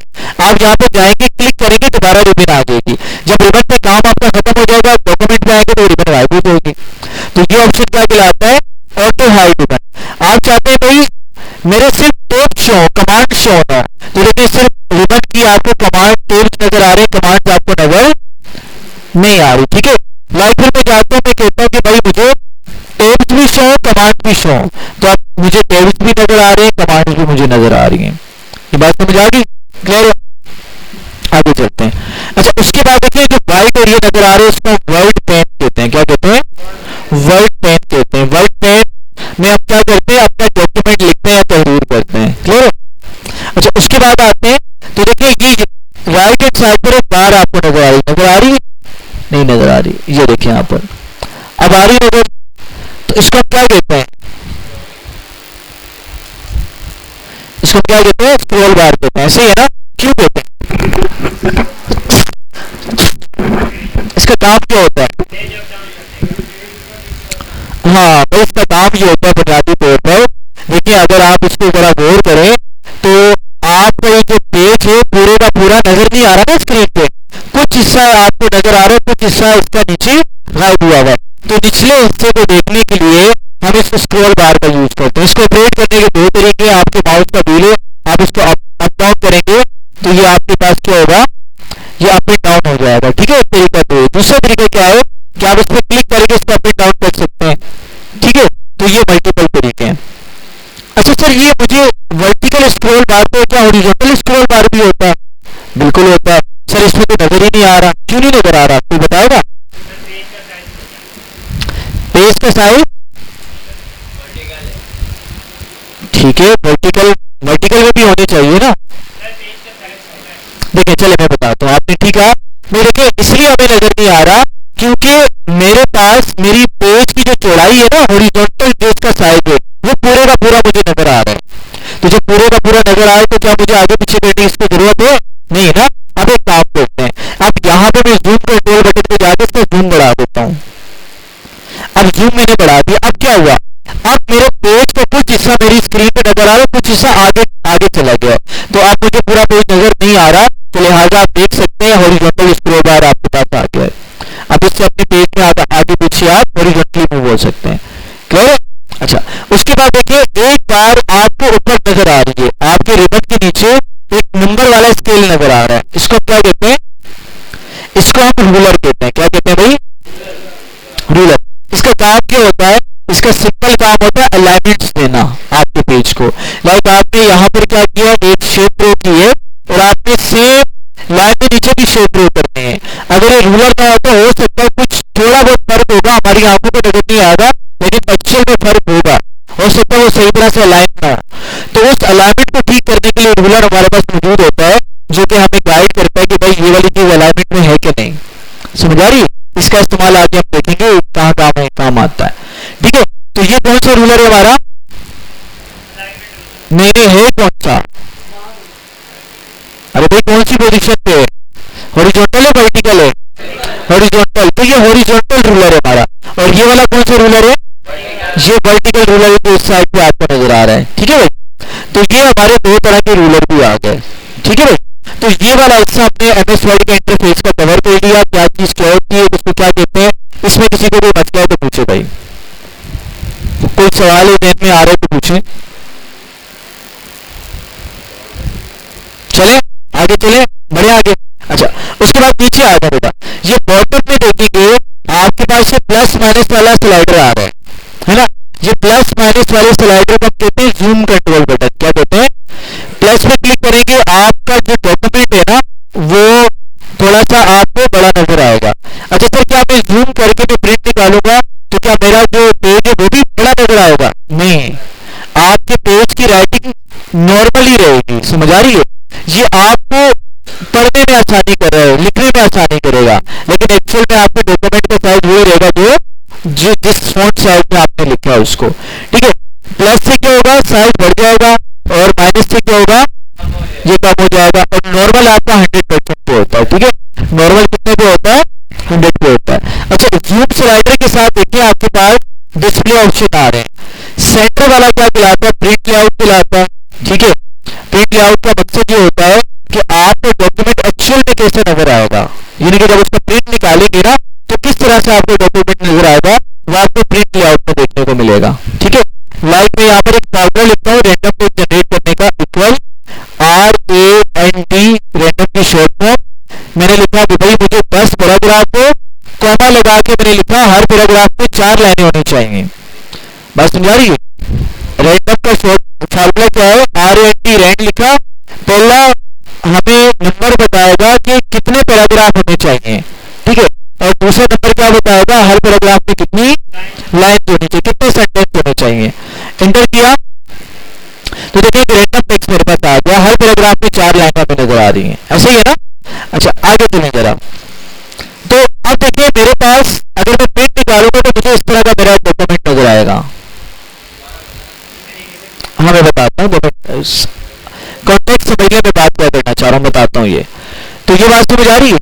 आप यहाँ पे जाएंगे, क्लिक करेंगे, दोबारा रिबन आ जाएगी। जब रिबन पे काम आपका खत्म हो जाएगा, डॉक्यूमेंट में आएंगे तो रिबन गायब हो जाएगी। तो ये ऑप्शन क्या कहलाता है? Auto hide ribbon. आप चाहते हैं भाई मेरे सिर्फ टेप शो, कमांड शो होना, तो देखिए सिर्फ रिबन की आपको कमांड टेप्स नजर आ रहे हैं, कमांड आपको नजर नहीं आ रही। ठीक है, लाइक फिर मैं जाता हूँ, मैं कहता हूँ कि भाई मुझे टेप्स भी शो, कमांड भी शो, तो आप मुझे टेप्स भी नजर आ रहे हैं, कमांड भी मुझे नजर आ रही है। ये बात समझ आ गई? क्लियर? आगे चलते हैं। अच्छा उसके बाद देखिए जो व्हाइट एरिया नजर आ रहा है उसको वर्ड पेन कहते हैं। क्या कहते हैं? वर्ड पेन कहते हैं। वर्ड पेन में हम क्या करते हैं? अपना डॉक्यूमेंट लिखते हैं, तहरीर करते हैं। क्लियर है? अच्छा उसके बाद आते हैं, तो देखिए ये राइट हैंड साइड पर एक बार आपको नजर आ रही, नजर आ रही है? नहीं नजर आ रही, ये देखिए यहाँ पर अब आ रही नजर। तो इसको क्या कहते हैं? इसको क्या कहते हैं? स्क्रॉल बार कहते हैं। सही है ना? क्यों कहते हैं? इसका काम क्या होता है? हाँ तो इसका काम ये होता है बुनियादी तौर पर, देखिए अगर आप इसको जरा गौर करें तो आपका ये जो पेज है पूरे का पूरा नजर नहीं आ रहा ना स्क्रीन पे, कुछ हिस्सा आपको नजर आ रहा है, कुछ हिस्सा इसका नीचे गायब हुआ हुआ है। तो निचले हिस्से को देखने के लिए हम इस स्क्रॉल बार का यूज करते हैं। इसको ऑपरेट करने के दो तरीके, आपके माउस का व्हील है, आप इसको अप डाउन करेंगे तो ये आपके पास क्या होगा? ये अप एंड डाउन हो जाएगा। ठीक है, एक तरीका। तो दूसरा तरीका क्या है कि आप इस पर क्लिक करके इसको अप एंड डाउन कर सकते हैं। ठीक है, तो ये मल्टीपल तरीके हैं। अच्छा सर ये मुझे वर्टिकल स्क्रॉल बार पे क्या हॉरिजॉन्टल स्क्रॉल बार भी होता है? बिल्कुल होता है। सर इसमें तो नजर ही नहीं आ रहा, क्यों नहीं नजर आ रहा? कोई बताएगा? पेज का साइज ठीक है, वर्टिकल वर्टिकल में भी होने चाहिए ना। देखिए चले मैं बताता हूँ, आपने ठीक है मैं देखिए इसलिए हमें नजर नहीं आ रहा क्योंकि मेरे पास मेरी पेज की जो चौड़ाई है ना, हॉरिजॉन्टल जो इसका साइज है वो पूरे का पूरा मुझे नजर आ रहा है। तो जब पूरे का पूरा नजर आए तो क्या मुझे आगे पीछे करने की इसकी जरूरत है? नहीं ना। अब एक काम करते हैं, अब यहाँ पे मैं जूम कंट्रोल बटन पे जाकर इसका जूम बढ़ा देता हूँ। अब जूम मैंने बढ़ा दिया, अब क्या हुआ, अब मेरे पेज का कुछ हिस्सा मेरी स्क्रीन पे नजर आ रहा है, कुछ हिस्सा आगे आगे चला गया है, तो आप मुझे पूरा पेज नजर नहीं आ रहा, तो लिहाजा आप देख सकते हैं हॉरिजॉन्टल स्क्रॉल बार आपके पास आ गया है। अब इससे अपने पेज में आगे पीछे आप हॉरिजॉन्टली मूव हो सकते हैं। क्लियर है? अच्छा, उसके बाद देखिए एक बार आपको ऊपर नजर आ रही है, आपके रिबन के नीचे एक नंबर वाला स्केल नजर आ रहा है, इसको क्या कहते हैं, इसको हम रूलर कहते हैं। क्या कहते हैं भाई? रूलर। इसका काम क्या होता है, इसका सिंपल काम होता है अलाइनमेंट्स देना आपके पेज को। लाइक आपने यहाँ पर क्या किया, एक शेप ड्रॉ की है और आपने सेम लाइन के नीचे भी शेप ड्रॉ करनी है। अगर ये रूलर ना होता हो सकता है कुछ थोड़ा बहुत फर्क होगा, हमारी आंखों को नजर नहीं आएगा, लेकिन एक्चुअल में फर्क होगा, हो सकता है वो सही तरह से अलाइन ना हो। तो उस अलाइनमेंट को ठीक करने के लिए रूलर हमारे पास मौजूद होता है, जो कि हमें गाइड करता है कि भाई ये वाली चीज अलाइनमेंट में है कि नहीं। समझ आ रही है? इसका इस्तेमाल आगे हम देखेंगे कहाँ काम आता है। ठीक है, तो ये कौन सा रूलर है हमारा, मेरे है कौन सा, अरे भाई कौन सी पोजीशन पे है, हॉरिजॉन्टल है वर्टिकल है, हॉरिजॉन्टल, तो ये हॉरिजॉन्टल रूलर है हमारा। और ये वाला कौन सा रूलर है, ये वर्टिकल रूलर है जो इस साइड पे आपको नजर आ रहा है। ठीक है भाई, तो ये हमारे दो तरह के रूलर भी आ गए। ठीक है भाई, तो ये वाला हिस्सा हमने एमएस वर्ड के इंटरफेस का कवर कर लिया, क्या चीज क्या होती है, उसको क्या कहते हैं। इसमें किसी को कोई मसला है तो पूछे भाई, कोई सवाल है में आ रहे तो पूछे। चले आगे, चले बढ़िया आगे। अच्छा, उसके बाद नीचे आ जाए बेटा, ये बॉटम में देखेंगे आपके पास ये प्लस माइनस वाला स्लाइडर आ रहा है ना। ये प्लस माइनस वाले स्लाइडर को कहते हैं जूम कंट्रोल बटन। क्या कहते हैं? प्लस पे क्लिक करेंगे, आपका जो डॉक्यूमेंट है ना वो थोड़ा सा आपको बड़ा नजर आएगा। अच्छा सर, क्या मैं जूम करके मैं प्रिंट निकालूंगा तो क्या मेरा जो पेज है वो भी बड़ा नजर आएगा? नहीं, आपके पेज की राइटिंग नॉर्मली रहेगी। समझ आ रही है? ये आपको पढ़ने में आसानी कर रहा है, लिखने में आसानी करेगा, लेकिन एक्चुअल में आपके डॉक्यूमेंट का साइज वही रहेगा जो जिस फॉन्ट साइज में आपने लिखा है उसको। ठीक है, प्लस से क्या होगा, साइज बढ़ जाएगा, और माइनस से क्या होगा, ये कम हो जाएगा। और नॉर्मल आपका 100% पे होता है। ठीक है, नॉर्मल कितने पे होता है? 100 पे होता है। अच्छा, जूम स्लाइडर के साथ देखिए आपके पास डिस्प्ले ऑप्शन आ रहे हैं। सेंटर वाला क्या कहलाता है? प्रिंट लेआउट कहलाता है। ठीक है, प्रिंट लेआउट का मकसद ये होता है कि आपको डॉक्यूमेंट एक्चुअल में कैसे नजर आएगा, यानी कि जब उसका प्रिंट निकालेंगे ना तो किस तरह से आपको डॉक्यूमेंट नजर आएगा वो आपको प्रिंट लेआउट में देखने को मिलेगा। ठीक है, लाइक मैं यहाँ पर एक फॉर्मूला लिखता हूँ रैंडम को जनरेट करने का, इक्वल RAND, रैंडम की शॉर्ट फॉर्म। मैंने लिखा कि भाई मुझे 10 पैराग्राफ को कॉमा लगा के मैंने लिखा हर पैराग्राफ में 4 लाइनें होनी चाहिए। बात समझ आ रही है? रैंडम का शॉर्ट फॉर्मूला क्या है? RAND, रैंड लिखा, पहला हमें नंबर बताएगा कि कितने पैराग्राफ हमें चाहिए। ठीक है, और दूसरा नंबर क्या बताएगा, हर पैराग्राफ में कितनी लाइन होनी चाहिए, कितने सेंटेंस होने चाहिए। एंटर किया तो देखिए रैंडम टेक्स्ट मेरे पास आ गया, हर पैराग्राफ में 4 लाइनें हमें नजर आ रही हैं। ऐसे ही है ना? अच्छा, आगे चलें जरा। तो अब देखिए मेरे पास अगर मैं प्रिंट निकालूंगा तो मुझे इस तरह का मेरा डॉक्यूमेंट नजर आएगा। हाँ मैं बताता हूँ, कॉन्टेक्स्ट समझिए मैं बात क्या करना चाह रहा हूँ, बताता हूँ ये। तो ये बात समझ आ रही है?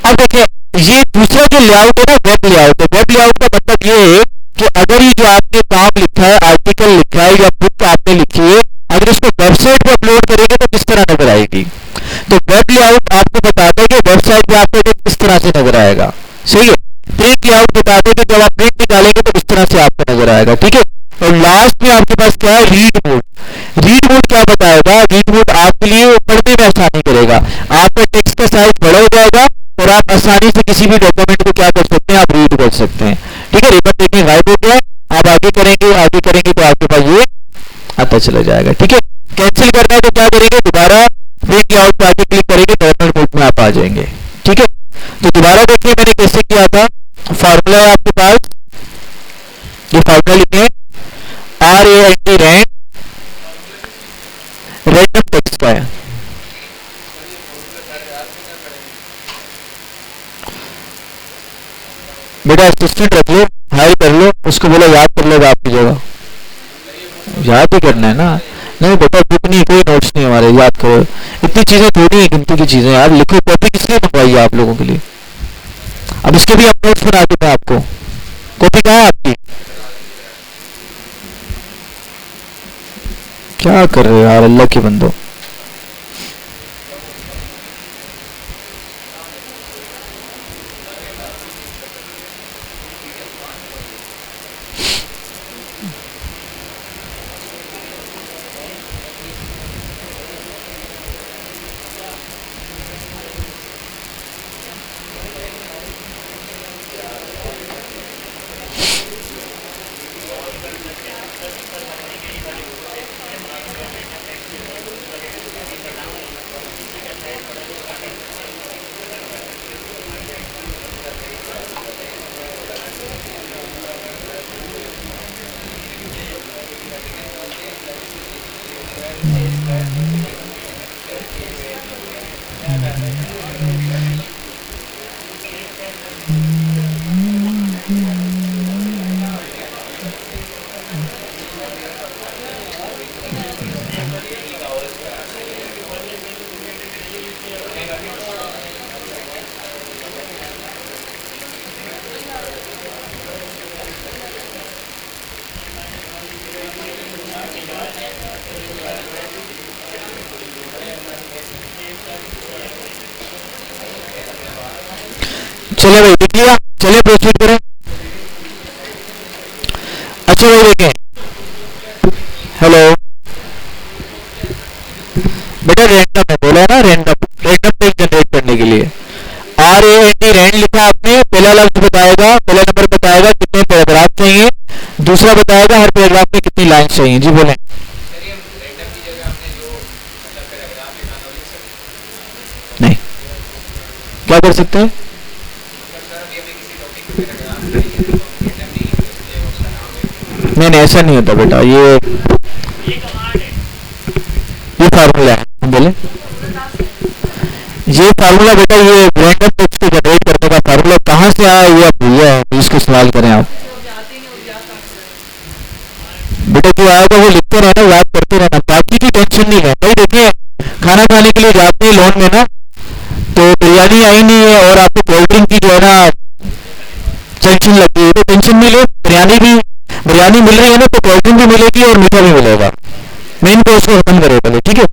अब देखिए ये दूसरा जो लेआउट है ना, वेब लेआउट है। वेब लेआउट का मतलब ये है कि अगर ये जो आपने काम लिखा है, आर्टिकल लिखा है या बुक आपने लिखी है, अगर इसको वेबसाइट पे अपलोड करेंगे तो किस तरह नजर आएगी। तो वेब लेआउट आपको बताता है कि वेबसाइट पे आपको किस तरह से नजर आएगा। सही है? प्रिंट लेआउट बताते हैं कि जब आप प्रिंट निकालेंगे तो किस तरह से आपको नजर आएगा। ठीक है, और लास्ट में आपके पास क्या है? Read mode. रीड मोड क्या बताएगा? रीड मोड आपके लिए पढ़ने में आसानी करेगा, आपका टेक्स्ट का साइज बड़ा हो जाएगा और आप आसानी से किसी भी डॉक्यूमेंट को क्या कर सकते हैं, आप रीड कर सकते हैं। ठीक है, रिबन देखिए गायब हो गया, आप आगे करेंगे तो आपके पास ये आता चला जाएगा। ठीक है, कैंसिल करना है तो क्या करेंगे, दोबारा प्रिंट लेआउट पे आके क्लिक करेंगे, नॉर्मल मोड में आप आ जाएंगे। ठीक है, तो दोबारा देखिए मैंने कैसे किया था। फॉर्मूला है आपके पास, ये फॉर्मूला लिखे RAND, रैंडम टेक्स्ट का है। बेटा असिस्टेंट रख लो, हायर कर लो, उसको बोलो याद कर लेगा आपकी जगह। याद ही करना है ना? नहीं बेटा बुक नहीं, कोई नोट्स नहीं हमारे, याद करो। इतनी चीजें थोड़ी है, गिनती की चीजें यार। लिखो, कॉपी किसने मंगवाई है आप लोगों के लिए? अब इसके भी हम नोट्स बना देते हैं आपको, कॉपी कहाँ है आपकी? क्या कर रहे हो यार अल्लाह के बंदो? चले भाई देख लिया, चले प्रोसीड करें। अच्छा भाई देखें, हेलो बेटा रैंडम है बोला ना, रैंडम पेज जनरेट करने के लिए RAND रैंड लिखा आपने। पहला लफ्ज बताएगा, पहला नंबर बताएगा कितने पैराग्राफ चाहिए, दूसरा बताएगा हर पैराग्राफ में कितनी लाइन चाहिए। जी बोलें। नहीं, क्या कर सकते हैं? नहीं नहीं ऐसा नहीं होता बेटा, ये फार्मूला है। बोले ये फार्मूला बेटा, ये रैंडम टेक्स्ट को जनरेट करने का फार्मूला कहाँ से आया ये आप भूल जाए, इसको इस्तेमाल करें आप। बेटा जो आएगा वो लिखते रहना, याद करते रहना, बाकी की टेंशन नहीं है भाई। देखिए खाना खाने के लिए जाते हैं लोन में ना, तो बिरयानी आई नहीं है और आपको कोल्ड ड्रिंक की जो है ना टेंशन लगी है, तो टेंशन नहीं लो, बिरयानी मिल रही है ना, तो कोल्ड ड्रिंक भी मिलेगी और मीठा भी मिलेगा। मेन कोर्स को खत्म करो पहले, ठीक है?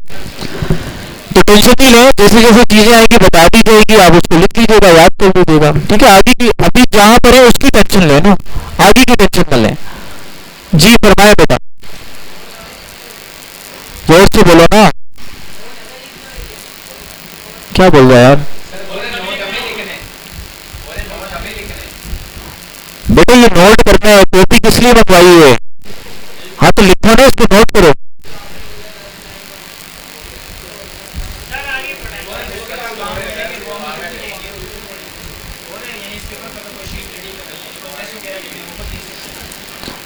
तो टेंशन नहीं लो, जैसे जैसे चीजें आएगी बता दी जाएगी, आप उसको लिख लीजिएगा, याद कर लीजिएगा, ठीक है? आगे की अभी जहां पर है उसकी टेंशन लेना, आगे की टेंशन न लें। जी फरमाए बेटा, जोर से बोलो ना, क्या बोल रहा है यार बेटा? ये नोट करना है, कॉपी किस लिए मंगवाई है? हाँ तो लिखो ना, इसको नोट करो।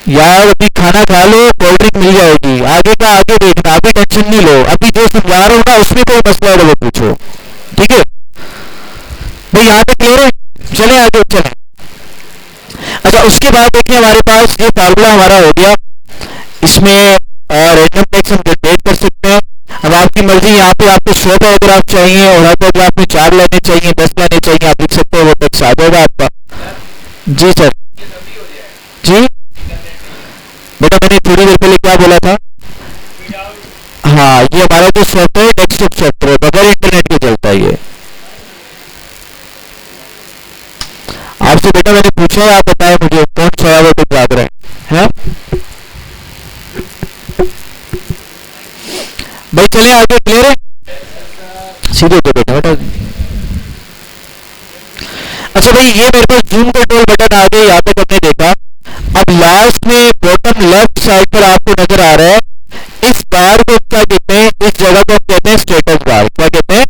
यार अभी खाना खा लो, कोल्ड ड्रिंक मिल जाएगी, आगे का आगे देखना, अभी टेंशन नहीं लो, अभी जो समझा रहा हूँ ना उसमें कोई मसला है वो पूछो, ठीक है भाई? यहाँ तक क्लियर है? चले आगे चले। अच्छा उसके बाद देखिए हमारे पास ये फार्मूला हमारा हो गया, इसमें रैंडम टेक्स्ट हम जनरेट कर सकते हैं। अब आपकी मर्जी, यहाँ पे आपको 100 पैराग्राफ चाहिए और हर पैराग्राफ में 4 लाइनें चाहिए, 10 लाइनें चाहिए, आप लिख सकते हैं, वो टेक्स्ट आ जाएगा आपका। जी सर। जी बेटा मैंने थोड़ी देर पहले क्या बोला था? हाँ ये हमारा जो सॉफ्टवेयर डेस्कटॉप सॉफ्टवेयर बगैर इंटरनेट के चलता है ये। आपसे बेटा मैंने पूछा है, आप बताएं मुझे कौन सा वो तो याद रहे हैं भाई? चले आगे, क्लियर है? सीधे तो बेटा बेटा। अच्छा भाई ये मेरे पास जूम कंट्रोल बटन आ गए, यहाँ तक हमने देखा। अब लास्ट में बॉटम लेफ्ट साइड पर आपको नजर आ रहा है, इस बार को क्या कहते हैं? इस जगह को कहते हैं स्टेटस बार। क्या कहते हैं?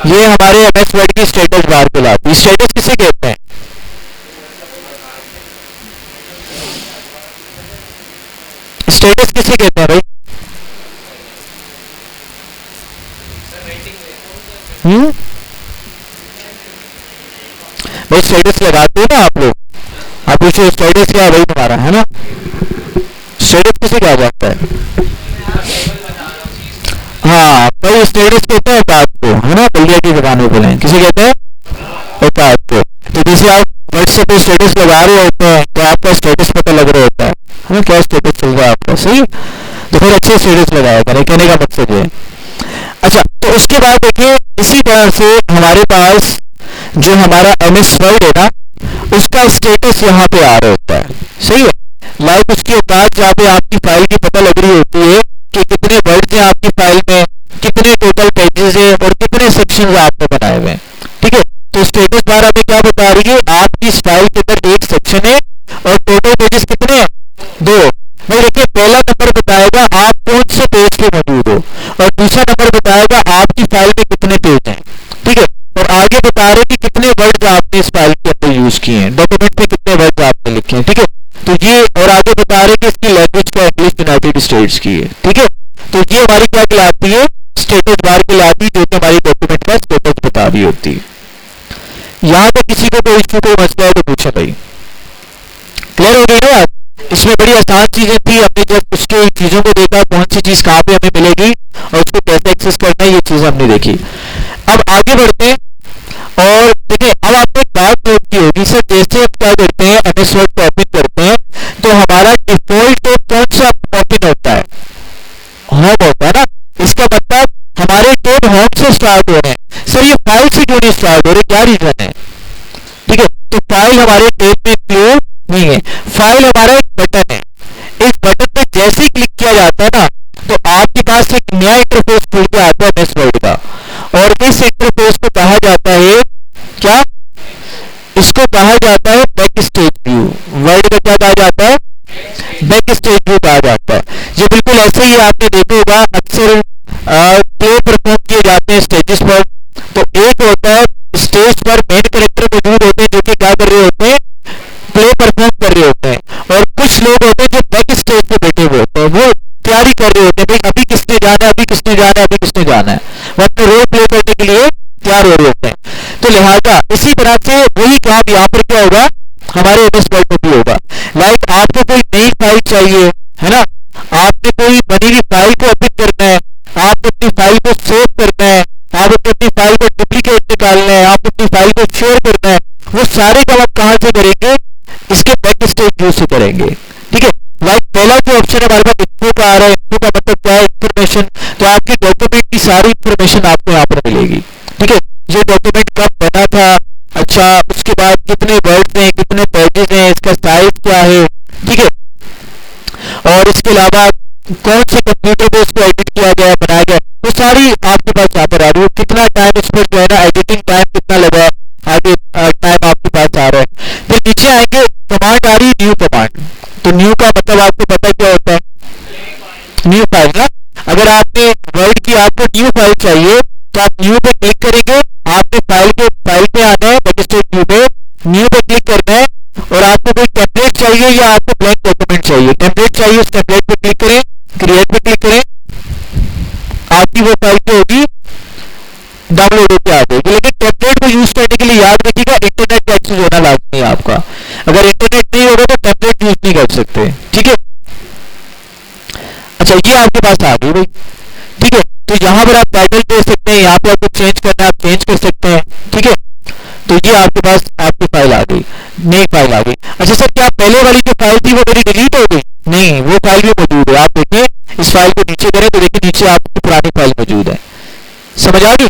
ये हमारे MS वर्ड की स्टेटस बार कहलाती है। स्टेटस किसे कहते हैं? स्टेटस किसे कहते हैं भाई? भाई स्टेटस लगाते हो ना आप लोग, आप पूछो स्टेटस क्या है भाई तुम्हारा, है ना? स्टेटस किसे कहा जाता है? हाँ भाई स्टेटस कहते हैं औकात को, है ना? बलिया की जबान में बोले किसे कहते हैं? औकात को। तो जैसे आप व्हाट्सएप जैसे कोई स्टेटस लगा रहे होते हैं तो आपका स्टेटस पता लग रहा होता है क्या स्टेटस चल रहा है आपका, सही, तो फिर अच्छे स्टेटस लगाएगा, नहीं कहने का मकसद है। अच्छा, तो उसके बाद देखिए इसी तरह से हमारे पास जो हमारा MS वर्ड है ना, उसका स्टेटस यहाँ पे आ रहा होता है, सही है। लाइक उसके बाद जहाँ पे आपकी फाइल की पता लग रही होती है कि कितने वर्ड्स हैं आपकी फाइल में, कितने टोटल पेजेस है और कितने सेक्शंस आपने बनाए हुए हैं, ठीक है। तो स्टेटस बार हमें क्या बता रही है, आपकी इस फाइल के अंदर एक सेक्शन है और टोटल पेजेस कितने हैं, 2। भाई देखिए पहला नंबर बताएगा आप कौन से पेज पे मौजूद हो और दूसरा नंबर बताएगा आपकी फाइल में कितने पेज हैं, ठीक है। और आगे बता रहे कि कितने वर्ड्स आपने इस फाइल के अंदर यूज किए हैं, डॉक्यूमेंट में कितने वर्ड्स आपने लिखे हैं, ठीक है। तो ये और आगे बता रहे कि इसकी लैंग्वेज क्या इंग्लिश यूनाइटेड स्टेट्स की है, ठीक है। तो ये हमारी क्या कहलाती है, स्टेटस बार कहलाती है, जो कि हमारी डॉक्यूमेंट का स्टेटस बता रही होती है। यहां तक किसी को कोई इश्यू कोई मसला है तो पूछे भाई, क्लियर हो गई ना बात। इसमें बड़ी आसान चीजें थी, हमने जब उसके चीजों को देखा कौन सी चीज कहाँ पे हमें मिलेगी और उसको कैसे एक्सेस करना है, ये चीज हमने देखी। अब आगे बढ़ते हैं और देखिए अब आपने एक बात नोट की होगी सर, जैसे हम क्या करते हैं MS वर्ड को ओपन करते हैं तो हमारा डिफॉल्ट टैब कौन सा ओपन होता है, होम होता है ना। इसका मतलब हमारे टैब होम से स्टार्ट हो रहे हैं। सर ये फाइल से क्यों नहीं स्टार्ट हो रहे, क्या रीजन है, ठीक है। तो फाइल हमारे टैब में इंक्लूड नहीं है, फाइल हमारा एक बटन है, इस बटन पे जैसे ही क्लिक किया जाता है ना तो आपके पास एक नया इंटरफेस खुल के आता है MS वर्ड का, और इस इंटरफेस को कहा जाता है क्या, इसको कहा जाता है बैक स्टेज व्यू। वर्ड का क्या कहा जाता है, बैक स्टेज व्यू कहा जाता है। ये बिल्कुल ऐसे ही आपने देखा होगा अक्सर प्ले परफॉर्म किए जाते हैं स्टेजेस पर। तो एक होता है स्टेज पर मेन कैरेक्टर मौजूद होते हैं जो कि क्या कर रहे होते हैं, प्ले परफॉर्म कर रहे होते हैं, और कुछ लोग होते हैं जो बैक स्टेज पे बैठे हुए होते हैं, वो तैयारी कर रहे होते हैं भाई अभी किसने जाना है, अभी किसने जाना है, अभी किसने जाना है, वो अपने रोल प्ले करने के लिए तैयार हो रहे होते हैं। तो लिहाजा इसी तरह से वही काम यहाँ पर क्या होगा, हमारे MS वर्ड में भी होगा। लाइक आपको कोई नई फाइल चाहिए है ना, आपने कोई बनी हुई फाइल को ओपन करना है, आपको अपनी फाइल को सेव करना है, आपको अपनी फाइल को डुप्लीकेट निकालना है, आपको अपनी फाइल को शेयर करना है, वो सारे काम आप कहां से करेंगे, इसके बैक स्टेज व्यू से करेंगे, ठीक है। लाइक पहला जो ऑप्शन हमारे पास इन्फो का आ रहा है, इन्फो का मतलब क्या है, इंफॉर्मेशन। तो आपके डॉक्यूमेंट की सारी इंफॉर्मेशन आपको यहाँ पर मिलेगी, ठीक है। ये डॉक्यूमेंट कब बना था, अच्छा उसके बाद कितने वर्ड्स हैं, कितने पेजेस हैं, इसका साइज क्या है, ठीक है। और इसके अलावा कौन से कंप्यूटर पे इसको एडिट किया गया, बनाया गया, वो सारी आपके पास यहाँ पर आ रही है। कितना टाइम इस पर जो है ना एडिटिंग टाइम कितना लगा, आगे टाइम आपके पास आ रहा है। फिर नीचे आएंगे कमांड आ रही है, न्यू कमांड। तो न्यू का मतलब आपको पता क्या होता है, न्यू फाइल ना। अगर आपने वर्ड की आपको न्यू फाइल चाहिए तो आप न्यू पे क्लिक करेंगे, आपने फाइल पे आना है, बैक स्टेज व्यू पे न्यू पे क्लिक करना है, और आपको कोई टेम्पलेट चाहिए या आपको ब्लैंक डॉक्यूमेंट चाहिए, टेम्पलेट चाहिए उस टेम्पलेट पे क्लिक करें, क्रिएट पे क्लिक करें, आपकी वो फाइल क्या होगी, डाउनलोड होकर आ जाएगी। लेकिन टेम्पलेट को यूज करने के लिए याद रखिएगा इंटरनेट का एक्सेस होना लाजमी है आपका, अगर इंटरनेट नहीं होगा तो टेम्पलेट यूज नहीं कर सकते, ठीक है। अच्छा ये आपके पास आ गई भाई, ठीक है। तो यहाँ पर आप टाइटल दे सकते हैं, यहाँ पे आपको चेंज करना है आप चेंज कर सकते हैं, ठीक है। तो ये आपके पास आपकी फाइल आ गई, नई फाइल आ गई। अच्छा सर क्या पहले वाली जो फाइल थी वो मेरी डिलीट हो गई, नहीं वो फाइल भी मौजूद है। आप देखिए इस फाइल को नीचे करें तो देखिए नीचे आपकी पुरानी फाइल मौजूद है, समझ आ गई।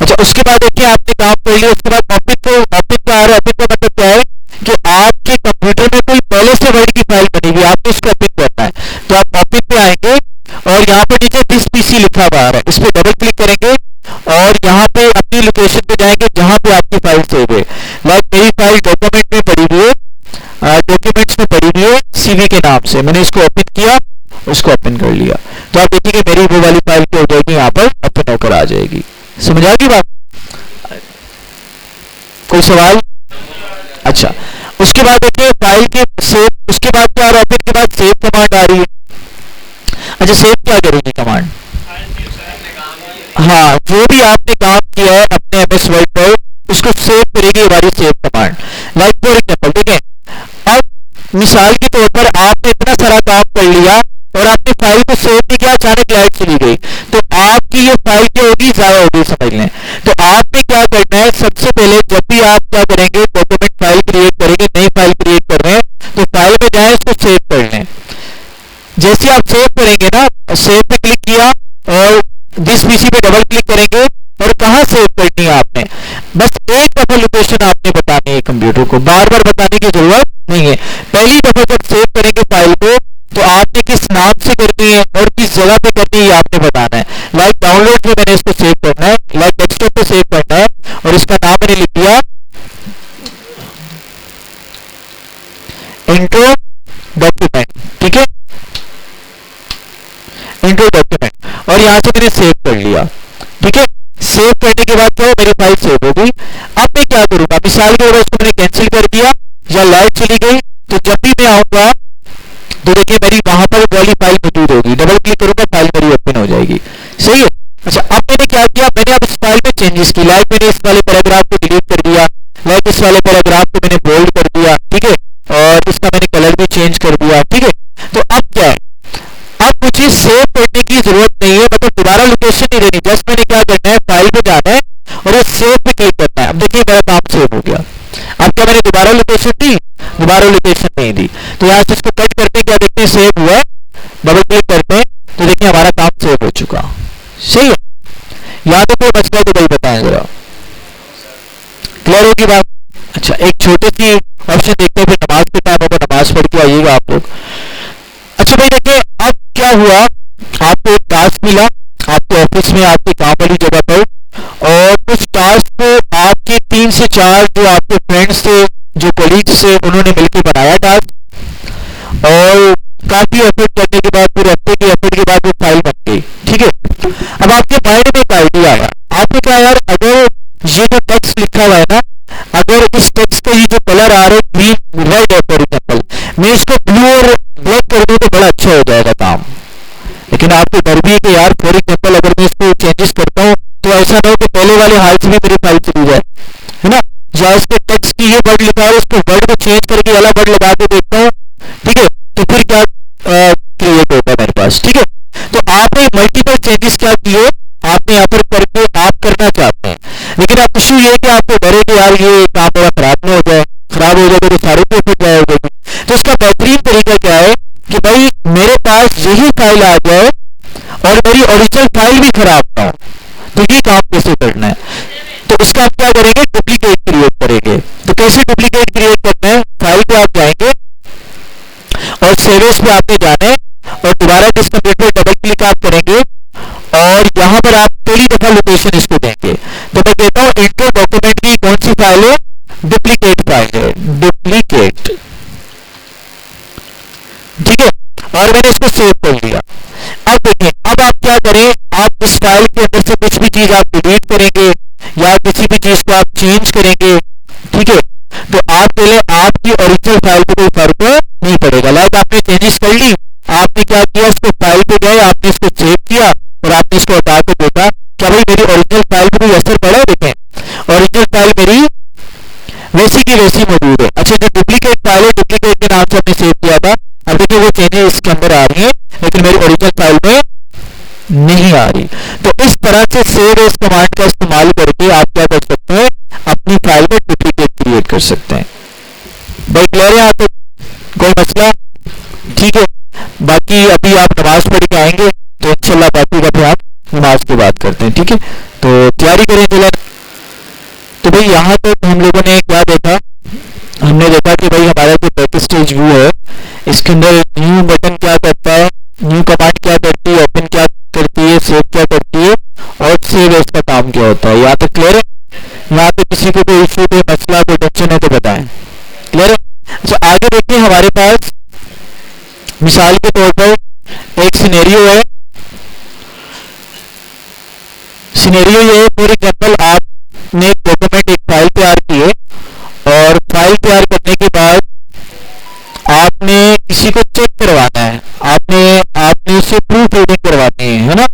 अच्छा उसके बाद देखिए आपने काम कर लिया, उसके बाद ओपन का आ रहा है। ओपन का मतलब क्या है कि आपके कंप्यूटर में कोई पहले से वर्ड की फाइल बनी हुई है, आपको उसको ओपन करना है। तो आप ओपन पे आएंगे और यहाँ पर नीचे दिस PC लिखा हुआ आ रहा है, इस पर डबल क्लिक करेंगे और यहाँ पे अपनी लोकेशन पे जाएंगे जहां पे आपकी फाइल सेव है। लाइक मेरी फाइल डॉक्यूमेंट में पड़ी हुई है, डॉक्यूमेंट्स में पड़ी हुई है CV के नाम से, मैंने इसको ओपन किया, उसको ओपन कर लिया, तो आप देखिए मेरी वो वाली फाइल क्या हो जाएगी, यहाँ पर ओपन होकर आ जाएगी। समझ आ गई बात, कोई सवाल? अच्छा उसके बाद देखिए फाइल के सेव, उसके बाद क्या आ रहा है, ओपन के बाद सेव कमांड आ रही है। अच्छा सेव क्या करेगी कमांड, हाँ जो भी आपने काम किया है अपने MS वर्ड पर उसको सेव करेगी हमारी save command. Like for example देखें, अब मिसाल के तौर पर आपने इतना सारा काम कर लिया और आपने फाइल को सेव नहीं किया, अचानक लाइट चली गई, तो आपकी ये फाइल क्या होगी, जाया होगी, समझ लें। तो आपने क्या करना है, सबसे पहले जब भी आप क्या करेंगे डॉक्यूमेंट फाइल क्रिएट करेंगे, नई फाइल क्रिएट कर रहे हैं, तो फाइल में जाए, इसको सेव कर लें। जैसे आप सेव करेंगे ना, सेव पे क्लिक किया और दिस पीसी पे डबल क्लिक करेंगे और कहाँ सेव करनी है आपने, बस एक दफा लोकेशन आपने बतानी है कंप्यूटर को, बार बार बताने की जरूरत नहीं है। पहली दफा जब सेव करेंगे फाइल को तो आपने किस नाम से करनी है और किस जगह पे करनी है आपने बताना है। लाइक डाउनलोड में मैंने इसको सेव करना है, लाइक डेस्कटॉप पे सेव करना है और इसका नाम मैंने लिख दिया इंट्रो डॉक्यूमेंट, ठीक है, इंट्रो डॉक्यूमेंट, और यहां से मैंने सेव कर लिया, ठीक है। सेव करने के बाद क्या हो, मेरी फाइल सेव हो गई। अब मैं क्या करूंगा, मिसाल के ऊपर इसको मैंने कैंसिल कर दिया या लाइट चली गई, तो जब भी मैं आऊंगा तो देखिए मेरी वहां पर वाली फाइल मौजूद होगी, डबल क्लिक करूंगा फाइल मेरी ओपन हो जाएगी, सही है। अच्छा, अब मैंने क्या किया, मैंने अब इस फाइल में चेंजेस की, लाइक मैंने इस वाले पैराग्राफ को डिलीट कर दिया, लाइक इस वाले पैराग्राफ को मैंने बोल्ड कर दिया, ठीक है, और इसका मैंने कलर भी चेंज कर दिया, ठीक है। तो अब क्या है, अब मुझे सेव करने की जरूरत नहीं है, मतलब दोबारा लोकेशन नहीं देनी, जस्ट मैंने क्या करना है, फाइल पे जाना है और इस सेव पे क्लिक करना है। अब देखिए मेरा काम सेव हो गया। अब क्या मैंने दोबारा लोकेशन दी, दोबारा लोकेशन नहीं दी, तो यहां से इसको कट करते क्या देखते हैं, सेव हुआ है, डबल क्लिक करते हैं तो देखिए हमारा काम सेव हो चुका, सही है। यहां तो कोई बच गया तो भाई बताएं जरा, क्लियर होगी बात। अच्छा, एक छोटी सी ऑप्शन देखते हैं, फिर नमाज के टाइम होगा, नमाज पढ़ के आइएगा आप लोग। अच्छा भाई देखिए, अब क्या हुआ, आपको एक टास्क मिला आपके ऑफिस में, आपके काम वाली जगह पर, और उस टास्क को आपके 3 से 4 जो आपके फ्रेंड्स थे, जो कलीग्स थे, उन्होंने मिलकर बनाया टास्क, और काफी एफर्ट करने के बाद, पूरे हफ्ते के एफर्ट के बाद वो फाइल बन गई, ठीक है। अब आपके माइंड में एक आइडिया आया, आपने कहा यार अगर ये जो टेक्स्ट लिखा हुआ है ना, अगर इस टेक्स्ट का ये जो कलर आ रहा है ग्रीन रेड है फॉर एग्जाम्पल, मैं इसको ब्लू और ब्लैक कर दूं तो बड़ा अच्छा हो जाएगा काम। लेकिन आपको डर भी है कि यार फॉर एग्जाम्पल अगर मैं इसको चेंजेस करता हूँ तो ऐसा ना हो कि पहले वाले हाल से भी मेरी फाइल चली जाए, है ना। या इसके टेक्स्ट की ये वर्ड लिखा है, उसको वर्ड को चेंज करके अलग वर्ड लगा के देखता हूँ, ठीक है, तो फिर क्या क्रिएट होगा मेरे पास, ठीक है। तो आपने मल्टीपल चेंजेस क्या किए, आपने यहाँ पर करके आप करना चाहते हैं, लेकिन आप इशू ये है कि आपको डरे कि यार ये काम मेरा खराब ना हो जाए, खराब हो जाए तो सारे पेपर जाए हो जाएगी। तो इसका बेहतरीन तरीका क्या है कि भाई मेरे पास यही फाइल आ जाए और मेरी ओरिजिनल फाइल भी खराब ना हो, तो ये काम कैसे करना है, तो इसका आप क्या करेंगे, डुप्लीकेट क्रिएट करेंगे। तो कैसे डुप्लीकेट क्रिएट करना है, फाइल पे आप जाएंगे और सेवेस पे आपने जाना है और दोबारा जिस कंप्यूटर डबल क्लिक आप करेंगे और यहां पर आप पहली दफा लोकेशन इसको देंगे। तो मैं कहता हूं इंट्रो डॉक्यूमेंट की कौन सी फाइल है, डुप्लीकेट फाइल है, डुप्लीकेट, ठीक है, और मैंने इसको सेव कर लिया। अब देखिए, अब आप क्या करें, आप इस फाइल के अंदर से कुछ भी चीज आप डिलीट करेंगे या किसी भी चीज को आप चेंज करेंगे, ठीक है, तो आप पहले आपकी ओरिजिनल फाइल पे कोई फर्क नहीं पड़ेगा। लाइक आपने चेंजेस कर ली, आपने क्या किया, उसको फाइल पे गए, आपने इसको सेव किया और आपने इसको हटा के देखा क्या भाई मेरी ओरिजिनल फाइल पे कोई असर पड़ा है, देखें ओरिजिनल फाइल मेरी वैसी की वैसी मौजूद है। अच्छा, जो डुप्लीकेट फाइल है, डुप्लीकेट के नाम से हमने सेव किया था, अब देखिए वो चेंजेस इसके अंदर आ रही है लेकिन मेरी ओरिजिनल फाइल में नहीं आ रही। तो इस तरह से सेव एज कमांड का इस्तेमाल करके आप क्या कर सकते हैं, अपनी फाइल में डुप्लीकेट क्रिएट कर सकते हैं। भाई क्लियर है यहाँ पे, कोई मसला, ठीक है। बाकी अभी आप नमाज पढ़ के आएंगे तो इंशाल्लाह बाकी का फिर आप नमाज की बात करते हैं, ठीक है। तो तैयारी करें चला। तो भाई यहाँ तक हम लोगों ने क्या देखा, हमने देखा कि भाई हमारा जो बैक स्टेज व्यू है इसके अंदर न्यू बटन क्या करता है, न्यू कमांड क्या करती है, ओपन क्या करती है, सेव क्या करती है और सेव एज का काम क्या होता है। यहाँ तक क्लियर है, यहाँ पे किसी को कोई इशू, कोई मसला, कोई टेंशन है तो बताएं, क्लियर है। अच्छा, आगे देखिए हमारे पास मिसाल के तौर पर एक सिनेरियो है, सिनेरियो ये है फॉर एग्जाम्पल आपने एक डॉक्यूमेंट, एक फाइल तैयार की है और फाइल तैयार करने के बाद आपने किसी को चेक करवाना है, आपने उससे प्रूफ रीडिंग करवानी है ना।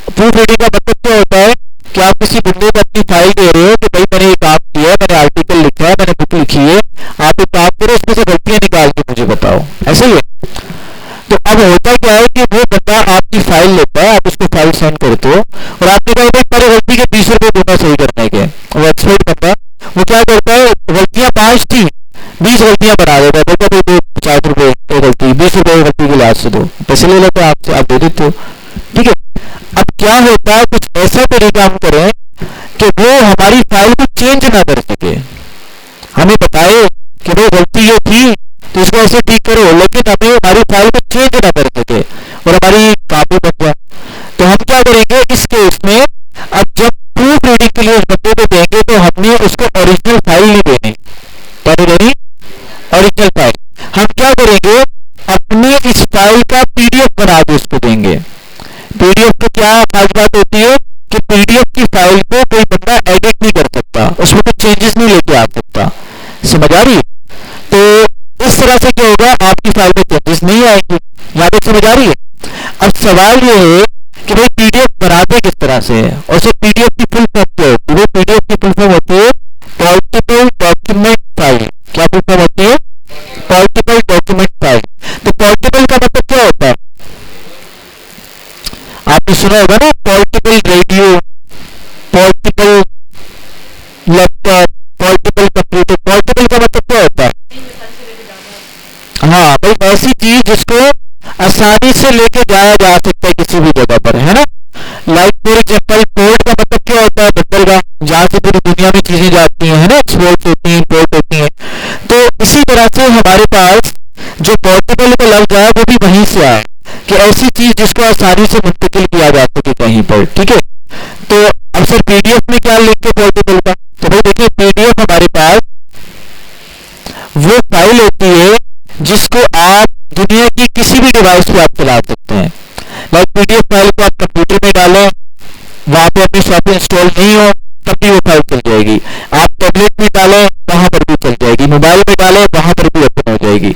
प्रूफ रीडिंग का मतलब क्या होता है कि आप किसी बंदे को अपनी फाइल दे रहे हो कि भाई मैंने ये काम किया है, मैंने आर्टिकल लिखा है, मैंने बुक लिखी है, आप एक काम करो उसमें से गलतियां निकाल के मुझे बताओ, ऐसा ही है। तो अब होता क्या है कि वो बंदा आपकी फाइल लेता है, आप उसको फाइल सेंड करते हो और आपने कहा भाई पर गलती के 20 रुपए दूंगा सही करने के, वो एक्सपर्ट बंदा वो क्या करता है, गलतियां 5 थी 20 गलतियां बना देता है, देखो भाई दो 50 रुपए एक गलती, 20 रुपए की गलती के लिहाज से दो पैसे ले लेते हैं आपसे, आप दे देते हो, ठीक है। अब क्या होता है, कुछ ऐसा तरीका हम करें कि वो हमारी फाइल को चेंज ना कर सके, हमें बताए कि वो गलती ये थी तो इसको ऐसे ठीक करो, लेकिन हमें हमारी फाइल को चेंज ना कर सके और हमारी कॉपी बन जाए। तो हम क्या करेंगे इस केस में, अब जब प्रूफ रीडिंग के लिए उस बंदे को देंगे तो हमने उसको ओरिजिनल फाइल नहीं देनी, क्या नहीं देनी, ओरिजिनल फाइल। हम क्या करेंगे, अपने इस फाइल का पीडीएफ बना के उसको देंगे। पीडीएफ की क्या खास बात होती है कि पीडीएफ की फाइल को कोई बंदा एडिट नहीं कर सकता, उसमें कुछ चेंजेस नहीं लेके आ सकता, समझ आ रही है। तो इस तरह से क्या होगा, आपकी फाइल में चेंजेस नहीं आएंगे, यहां तक समझ आ रही है। अब सवाल ये है कि भाई पीडीएफ बनाते किस तरह से है, और सिर्फ पीडीएफ की फुल फॉर्म क्या होती है, पीडीएफ की फुल फॉर्म होती है पोर्टेबल डॉक्यूमेंट फाइल। क्या फुल फॉर्म होती है, पोर्टेबल डॉक्यूमेंट फाइल। तो पोर्टेबल का मतलब क्या होता है, आपने सुना होगा ना, portable radio, portable laptop, portable computer. Portable का मतलब क्या होता है, हाँ भाई ऐसी चीज जिसको आसानी से लेके जाया जा सकता है किसी भी जगह पर, है ना। लाइक फॉर एग्जाम्पल पोर्ट का मतलब क्या होता है, बंदरगाह, जहां से पूरी दुनिया में चीजें जाती हैं, है ना, एक्सपोर्ट होती हैं, इम्पोर्ट होती हैं। तो इसी तरह से हमारे पास जो पोर्टेबल का लफ्ज है वो भी वहीं से आया कि ऐसी चीज जिसको आसानी से मुंतकिल किया जा सके कहीं पर, ठीक है। तो अब सर पीडीएफ में क्या लिंक है पोर्टेबल का, तो भाई देखिए पीडीएफ हमारे पास वो फाइल होती है जिसको आप दुनिया की किसी भी डिवाइस पे आप चला सकते हैं। लाइक पीडीएफ फाइल को आप कंप्यूटर में डालें, वहां पे अपनी सॉफ्टवेयर इंस्टॉल नहीं हो तब भी वो फाइल चल जाएगी, आप टैबलेट में डालें वहां पर भी चल जाएगी, मोबाइल में डालें वहां पर भी ओपन हो जाएगी,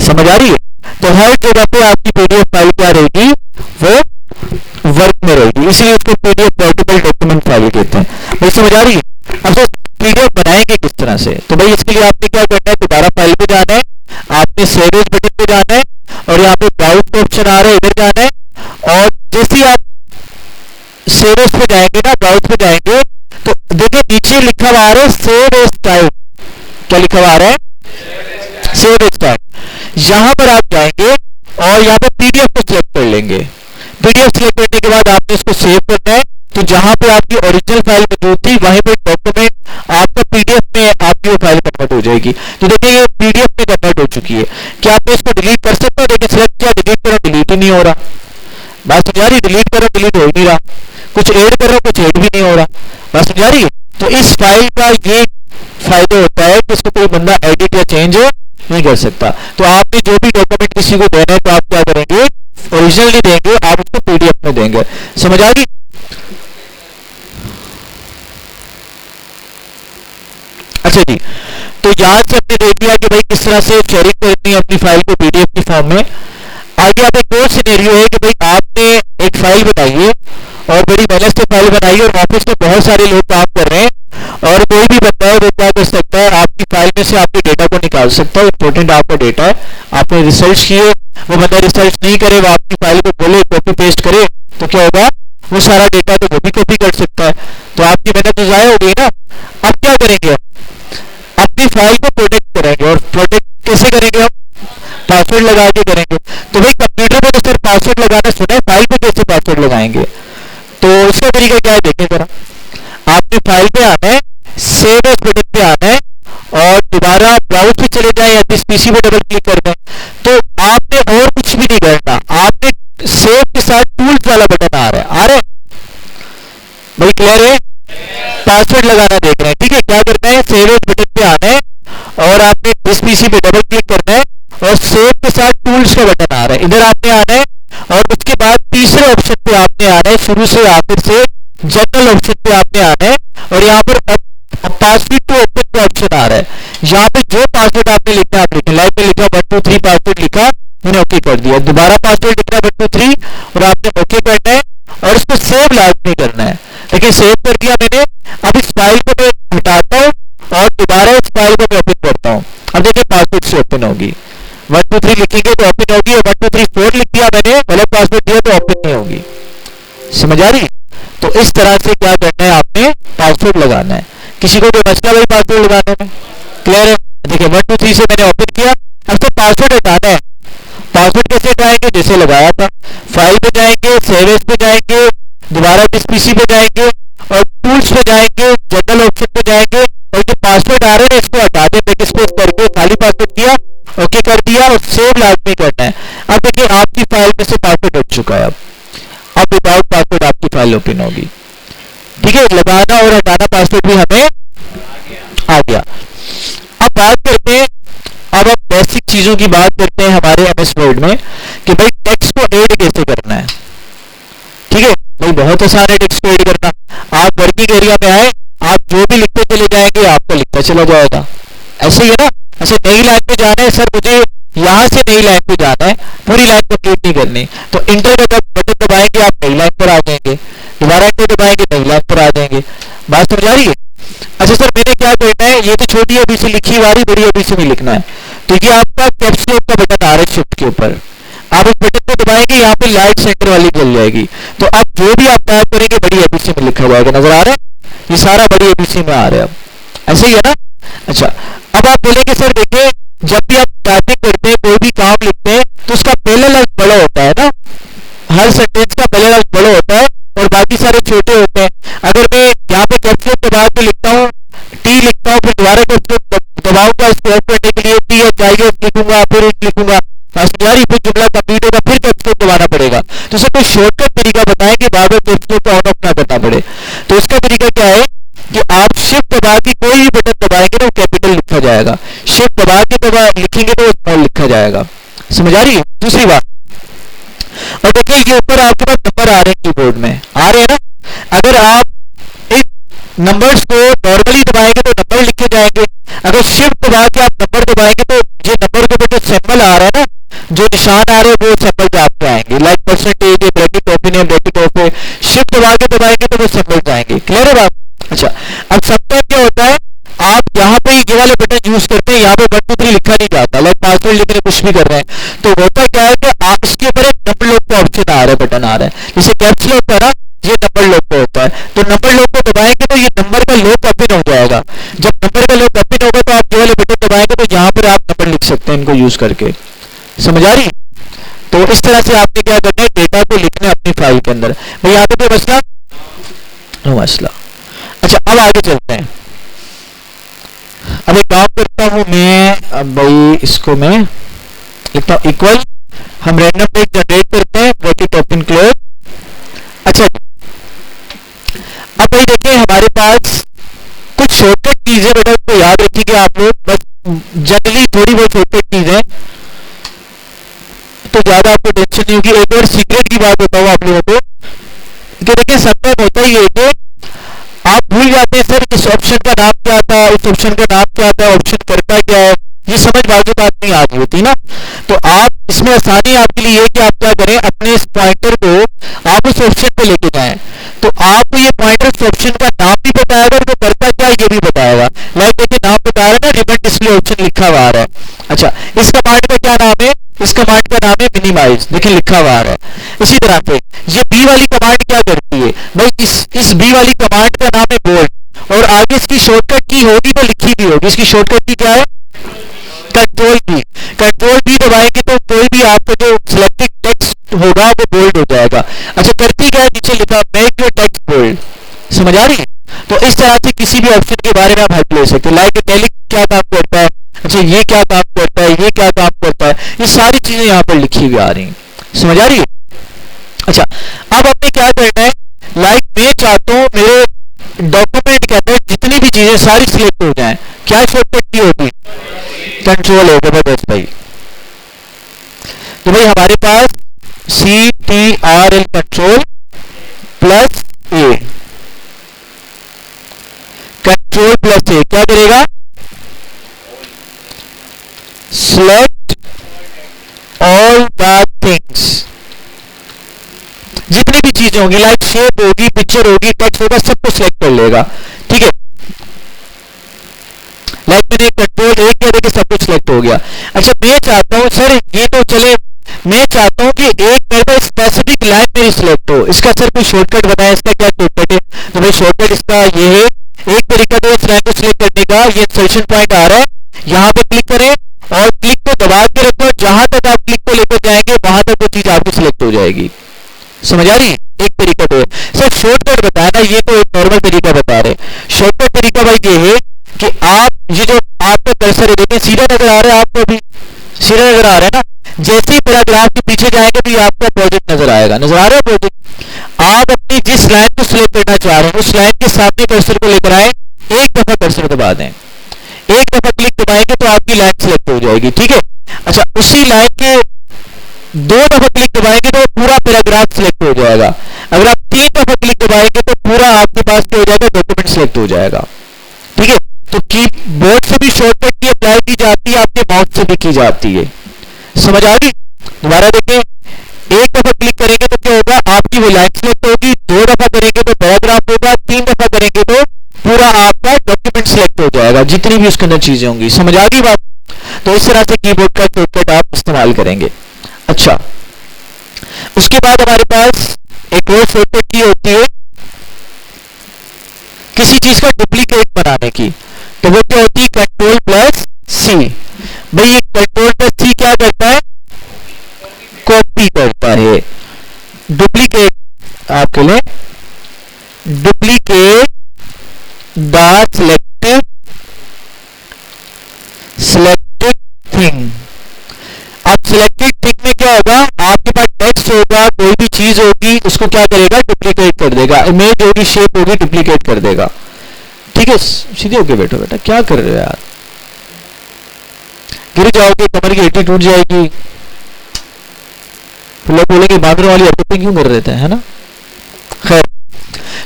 समझ आ रही है। तो हर जगह पे आपकी पीडीएफ फाइल क्या रहेगी, वो वर्क में रहेगी, इसलिए उसको पीडीएफ पोर्टेबल डॉक्यूमेंट फाइल कहते हैं। भाई समझ आ रही है। अब तो पीडीएफ बनाएंगे किस तरह से, तो भाई इसके लिए आपने क्या करना है, दोबारा फाइल पे जाना है, आपने सेव एज बटन पे जाना है और यहाँ पे ब्राउज का ऑप्शन आ रहा है, इधर जाना है। और जैसे ही आप सेव एज पे जाएंगे ना, ब्राउज पे जाएंगे, तो देखिए नीचे लिखा हुआ आ रहा है सेव एज टाइप, क्या लिखा हुआ आ रहा है, सेव एज टाइप। यहां पर आप जाएंगे और यहाँ पे पीडीएफ को सिलेक्ट कर लेंगे। पीडीएफ सिलेक्ट करने के बाद आपने इसको सेव करना है, तो जहां पे आपकी ओरिजिनल फाइल मौजूद थी वहीं पे डॉक्यूमेंट आपका पीडीएफ में आपकी वो फाइल कन्वर्ट हो जाएगी। तो देखिए ये पीडीएफ में कन्वर्ट हो चुकी है। क्या आप इसको डिलीट कर सकते हो, देखिए सिलेक्ट किया, डिलीट करो, डिलीट ही नहीं हो रहा, बात समझ आ रही, डिलीट करो डिलीट हो ही नहीं रहा, कुछ ऐड करो कुछ ऐड भी नहीं हो रहा, बात समझ आ रही है। तो इस फाइल का ये फायदा होता है कि इसको कोई बंदा एडिट या चेंज नहीं कर सकता। तो आपने जो भी डॉक्यूमेंट किसी को देना है तो आप क्या करेंगे, ओरिजिनल नहीं देंगे, आप उसको पीडीएफ में देंगे, समझ आ गई। अच्छा जी, तो यहां से हमने देख लिया कि भाई किस तरह से शेयरिंग करनी है अपनी फाइल को पीडीएफ की फॉर्म में। आगे आप एक और सिनेरियो है कि भाई आपने एक फाइल बनाई है और बड़ी मेहनत से फाइल बनाई है और ऑफिस में बहुत सारे लोग काम कर रहे हैं, और कोई भी बंदा है वो क्या कर सकता है, आपकी फाइल में से आपके डेटा को निकाल सकता है, इंपॉर्टेंट आपका डेटा है, आपने रिसर्च किए, वो बंदा रिसर्च नहीं करे, वो आपकी फाइल को खोले कॉपी पेस्ट करे, तो क्या होगा, वो सारा डेटा तो वो भी कॉपी कर सकता है, तो आपकी मेहनत तो जाया हो गई ना। अब क्या करेंगे, अपनी फाइल को प्रोटेक्ट करेंगे, और प्रोटेक्ट कैसे करेंगे, हम पासवर्ड लगा के करेंगे। तो भाई कंप्यूटर पे तो सिर्फ पासवर्ड लगाना सुना है, फाइल पे कैसे पासवर्ड लगाएंगे, तो इसका तरीका क्या है देखें जरा। आपने फाइल पे आना है, सेव एज बटन पे आना है और दोबारा ब्राउज पे चले जाए या दिस पीसी पे डबल क्लिक करना है। तो आपने और कुछ भी नहीं करना, आपने सेव के साथ टूल्स वाला बटन आ रहा है भाई, क्लियर है, पासवर्ड लगाना देख रहे हैं, ठीक है। क्या करना है, सेव एज बटन पे आना है और आपने दिस पीसी पे डबल क्लिक करना है और सेव के साथ टूल्स का बटन आ रहा है, इधर आपने आना है और उसके बाद तीसरे ऑप्शन पे आपने आना है, शुरू से आखिर से जनरल ऑप्शन पे आपने आना है और यहाँ पर पासवर्ड टू ओपन का ऑप्शन आ रहा है। यहाँ पे जो पासवर्ड आपने लिखना है आप लिखें, लाइक में लिखा 123 पासवर्ड लिखा, मैंने ओके कर दिया, दोबारा पासवर्ड लिखना 123 और आपने ओके करना है और इसको सेव लाजमी करना है। देखिए सेव कर दिया मैंने, अब इस फाइल को मैं हटाता हूँ और दोबारा इस फाइल को मैं ओपन करता हूँ। अब देखिए पासवर्ड से ओपन होगी, 123 लिखेंगे तो ओपन होगी, और 1234 लिख दिया मैंने, गलत पासवर्ड दिया तो ओपन नहीं होगी, समझ आ रही। तो इस तरह से क्या करना है, आपने पासवर्ड लगाना है। किसी को कोई मसला भाई पासवर्ड लगाने में, क्लियर है। देखिए 1 2 3 से मैंने ओपन किया। अब तो पासवर्ड हटाना है। पासवर्ड कैसे हटाएंगे, जैसे लगाया था, फाइल पे जाएंगे, सेव एज पे जाएंगे, दोबारा इस पीसी पे जाएंगे और टूल्स पे जाएंगे, जनरल ऑप्शन पे जाएंगे और जो पासवर्ड आ रहे हैं इसको हटा दें, बैक स्पेस करके खाली पासवर्ड दिया, ओके कर दिया और सेव लाजमी करना है। अब देखिए आपकी फाइल में से पासवर्ड हट चुका है। अब विदाउट पासवर्ड आपकी फाइल ओपन होगी। ठीक है, लगाना और हटाना पासवर्ड भी हमें आ गया। अब बात करते हैं, अब हम बेसिक चीजों की बात करते हैं हमारे एमएस वर्ड में कि भाई टेक्स्ट को ऐड कैसे करना है। ठीक है भाई, बहुत आसान है टेक्स्ट को ऐड करना। आप वर्किंग एरिया में आए, आप जो भी लिखते चले जाएंगे आपको लिखता चला जाएगा। ऐसे ही है ना, ऐसे नई लाइन पे जाना है, सर मुझे यहां से नई लाइन पे जाना है, पूरी लाइन कंप्लीट नहीं करनी, तो इंटर का बटन दबाएंगे आप नई लाइन पर आ जाएंगे, दोबारा इंटर दबाएंगे नई लाइन पर आ जाएंगे। बात समझ आ रही है? अच्छा सर मैंने क्या करना है, ये तो छोटी अभी से लिखी हुई आ रही, बड़ी अभी से नहीं लिखना है। तो ये आपका कैप्स लॉक का बटन आ रहा है शिफ्ट के ऊपर, आप उस बटन को दबाएंगे, यहाँ पे लाइट सेंटर वाली जल जाएगी। तो अब जो भी आप टाइप करेंगे बड़ी एबीसी में लिखा जाएगा। नजर आ रहा है, ये सारा बड़ी एबीसी में आ रहा है। अब ऐसे ही है ना। अच्छा अब आप बोलेंगे सर देखिए, जब भी आप टाइपिंग करते हैं, कोई भी काम लिखते हैं, तो उसका पहला लफ्ज बड़ा होता है ना, हर सेंटेंस का पहला लफ्ज बड़ा होता है और बाकी सारे छोटे होते हैं। अगर मैं यहाँ पे कैप्स लॉक दबा के लिखता हूँ, टी लिखता हूँ, फिर दोबारा कैप्स लॉक दबाऊंगा इसको ऐड करने के लिए, टी एच आई एस लिखूंगा, फिर एच लिखूंगा, यारी फिर जुमला कंप्लीट होगा, फिर कैप्स लॉक दबाना पड़ेगा। तो सर कोई शॉर्टकट तरीका बताएं कि बार बार कैप्स लॉक को ऑन ऑफ ना करना पड़े। तो इसका तरीका क्या है कि आप शिफ्ट दबा के कोई भी बटन दबाएंगे तो कैपिटल लिखा जाएगा, शिफ्ट दबा के लिखेंगे तो स्मॉल लिखा जाएगा। समझ आ रही है? दूसरी बात, और देखिए ये ऊपर आपके पास नंबर आ रहे हैं कीबोर्ड में, आ रहे हैं ना। अगर आप इन नंबर्स को नॉर्मली दबाएंगे तो नंबर लिखे जाएंगे, अगर शिफ्ट दबा के आप नंबर दबाएंगे तो ये नंबर के ऊपर जो सिंबल आ रहा है ना, जो निशान आ रहे हैं वो सिंबल पे आपके आएंगे, like percentage, bracket open, bracket of पे शिफ्ट दबा के दबाएंगे तो वो सिंबल जाएंगे। क्लियर है बात? अच्छा अब समटाइम क्या होता है, आप यहाँ पे ये वाले बटन यूज करते हैं, यहाँ पे 1 2 3 लिखा नहीं जाता, लाइक पासवर्ड लिख रहे कुछ भी कर रहे हैं, तो होता क्या है कि आप इसके ऊपर एक नंबर लॉक का ऑप्शन आ रहा है, बटन आ रहा है, जैसे कैप्स लॉक का ना, ये नंबर लॉक पे होता है। तो नंबर लॉक को दबाएंगे तो ये नंबर का लॉक ओपन हो जाएगा। जब नंबर का लॉक ओपन होगा तो आप ये वाले बटन दबाएंगे तो यहाँ पर आप नंबर लिख सकते हैं इनको यूज करके। समझ आ रही? तो इस तरह से आपने क्या करना है, डेटा को लिखना है अपनी फाइल के अंदर। भाई यहाँ पे मसला नो मसला। अच्छा अब आगे चलते हैं। अब एक काम करता हूं मैं, अब भाई इसको मैं लिखता हूं इक्वल, हम रैंडम पेज जनरेट करते हैं, ब्रैकेट ओपन क्लोज। अच्छा अब भाई देखिए हमारे पास कुछ शॉर्टकट चीजें, बेटा तो याद रखिएगा आप लोग, बस जनरली थोड़ी बहुत शॉर्टकट चीजें, तो ज्यादा आपको टेंशन नहीं होगी। एक और सीक्रेट की बात बताऊं आप लोगों को कि देखिए समटाइम होता ही है कि आप भूल जाते हैं सर इस ऑप्शन का नाम क्या था, उस ऑप्शन का नाम क्या था, ऑप्शन करता क्या है, ये समझ बाकी बात नहीं आ रही होती ना। तो आप इसमें आसानी आपके लिए कि आप क्या करें, अपने इस पॉइंटर को आप उस ऑप्शन पे लेके जाएं, तो आपको ये पॉइंटर उस ऑप्शन का नाम भी बताएगा और वो करता क्या ये भी बताएगा। लाइक देखिए नाम बता रहा है ना, रिबन डिस्प्ले ऑप्शन लिखा हुआ आ रहा है। अच्छा इस कमांड का क्या नाम है, इस कमांड का नाम है मिनिमाइज, देखिए लिखा हुआ आ रहा है। इसी तरह से ये बी वाली कमांड क्या करती है भाई, इस बी वाली कमांड का नाम है बोल्ड, और आगे इसकी शॉर्टकट की होगी तो लिखी भी होगी, इसकी शॉर्टकट की क्या है, कंट्रोल बी। कंट्रोल बी दबाएंगे तो कोई भी आपका जो सिलेक्टेड टेक्स्ट होगा वो बोल्ड हो जाएगा। अच्छा करती क्या है, नीचे लिखा मेक योर टेक्स्ट बोल्ड। समझ आ रही है? तो इस तरह से किसी भी ऑप्शन के बारे में आप हेल्प ले सकते हैं। लाइक इटैलिक क्या काम करता है, अच्छा ये क्या काम करता है, ये क्या काम करता है, ये सारी चीजें यहाँ पर लिखी हुई आ रही हैं। समझ आ रही है? अच्छा अब आपने क्या करना है, लाइक मैं चाहता हूं मेरे डॉक्यूमेंट के अंदर जितनी भी चीजें सारी सिलेक्ट हो जाएं, क्या शॉर्टकट की होगी, कंट्रोल हो जबरदस्त भाई। तो भाई हमारे पास CTRL कंट्रोल प्लस ए, कंट्रोल प्लस ए क्या करेगा, सिलेक्ट ऑल द थिंग्स, जितनी भी चीजें होंगी, लाइक शेप होगी, पिक्चर होगी, टेक्स्ट होगा, सबको सिलेक्ट कर लेगा। ठीक है, लाइक मैंने कंट्रोल एक किया, देखिए सब कुछ सिलेक्ट हो गया। अच्छा मैं चाहता हूं सर ये तो चले, मैं चाहता हूं कि एक मेरे को स्पेसिफिक लाइन मेरी सिलेक्ट हो, इसका सर कोई शॉर्टकट बताया, इसका क्या शॉर्टकट है। तो भाई शॉर्टकट इसका ये है, एक तरीका तो इस लाइन को सिलेक्ट करने का, ये इंसर्शन पॉइंट आ रहा है, यहाँ पे क्लिक करें और क्लिक को दबा के रखो, जहां तक आप क्लिक को लेकर जाएंगे वहां तक वो चीज आपकी सिलेक्ट हो जाएगी। समझ आ रही? एक तरीका तो है सर, शॉर्टकट बताया ना, ये तो एक नॉर्मल तरीका बता रहे। शॉर्टकट तरीका भाई ये है कि आप ये जो आपका कर्सर है, देखें सीधा नजर आ रहा है आपको, अभी सीधा नजर आ रहा है ना, जैसे ही पैराग्राफ के पीछे जाएंगे तो ये आपका प्रोजेक्ट नजर आएगा। नजर आ रहा है प्रोजेक्ट? आप अपनी जिस लाइन को सिलेक्ट करना चाह रहे हैं उस लाइन के सामने कर्सर को लेकर आए, एक दफा कर्सर दबा दें, एक दफा क्लिक दबाएंगे तो आपकी लाइन सिलेक्ट हो जाएगी। ठीक है, अच्छा उसी लाइन के दो दफा क्लिक दबाएंगे तो पूरा पैराग्राफ सिलेक्ट हो जाएगा। अगर आप तीन दफा क्लिक दबाएंगे तो पूरा आपके पास क्या हो जाएगा, डॉक्यूमेंट सिलेक्ट हो जाएगा। ठीक है, तो कीबोर्ड से भी शॉर्टकट की अप्लाई की जाती है, आपके माउस से भी की जाती है। समझ आ गई? दोबारा देखें, एक दफा क्लिक करेंगे तो क्या होगा, आपकी वो लाइन सिलेक्ट होगी, दो दफा करेंगे तो पैराग्राफ होगा, तीन दफा करेंगे तो पूरा आपका डॉक्यूमेंट सिलेक्ट हो जाएगा, जितनी भी उसके अंदर चीजें होंगी। समझ आ गई बात? तो इस तरह से कीबोर्ड का शॉर्टकट आप इस्तेमाल करेंगे। अच्छा, उसके बाद हमारे पास एक और शॉर्टकट की होती है किसी चीज का डुप्लीकेट बनाने की, तो वो क्या होती है, कंट्रोल प्लस सी। भाई ये कंट्रोल प्लस सी क्या करता है, कॉपी करता है। डुप्लीकेट आपके लिए, डुप्लीकेट द सिलेक्टेड थिंग। अब सिलेक्टेड थिंग में क्या होगा, आपके पास टेक्स्ट होगा, कोई भी चीज होगी, उसको क्या करेगा, डुप्लीकेट कर देगा। इमेज होगी, शेप होगी, डुप्लीकेट कर देगा। ठीक है, सीधे होके बैठो बेटा, क्या कर रहे हो यार, गिर जाओगे, कमर की हड्डी टूट जाएगी, तो लोग बोलेंगे बांदरों वाली हरकतें क्यों कर रहे थे, है ना। खैर,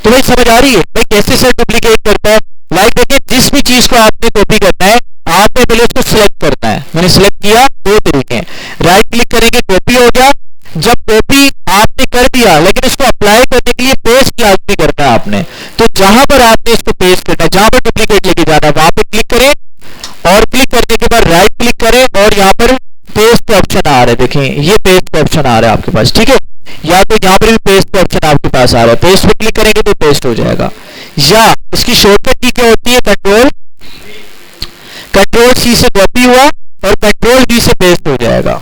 तो भाई समझ आ रही है भाई कैसे सर डुप्लीकेट करता है। लाइक देखिए, जिस भी चीज को आपने कॉपी करना है, आपने पहले उसको सिलेक्ट करना है। मैंने सिलेक्ट किया, दो तरीके हैं, राइट क्लिक करेंगे, कॉपी हो गया। जब कॉपी आपने कर दिया, लेकिन इसको अप्लाई करने के लिए पेस्ट लाजमी करना है आपने, तो जहां पर आपने इसको पेस्ट करना है, जहां पर डुप्लीकेट लेके जाना है, वहां पे क्लिक करें, और क्लिक करने के बाद राइट क्लिक करें, और यहाँ पर पेस्ट का ऑप्शन आ रहा है, देखें ये पेस्ट का ऑप्शन आ रहा है आपके पास। ठीक है, या तो यहाँ पर भी पेस्ट का ऑप्शन आपके पास आ रहा है, पेस्ट पे क्लिक करेंगे तो पेस्ट हो जाएगा। या इसकी शॉर्टकट की क्या होती है, कंट्रोल सी से कॉपी हुआ और कंट्रोल वी से पेस्ट हो जाएगा।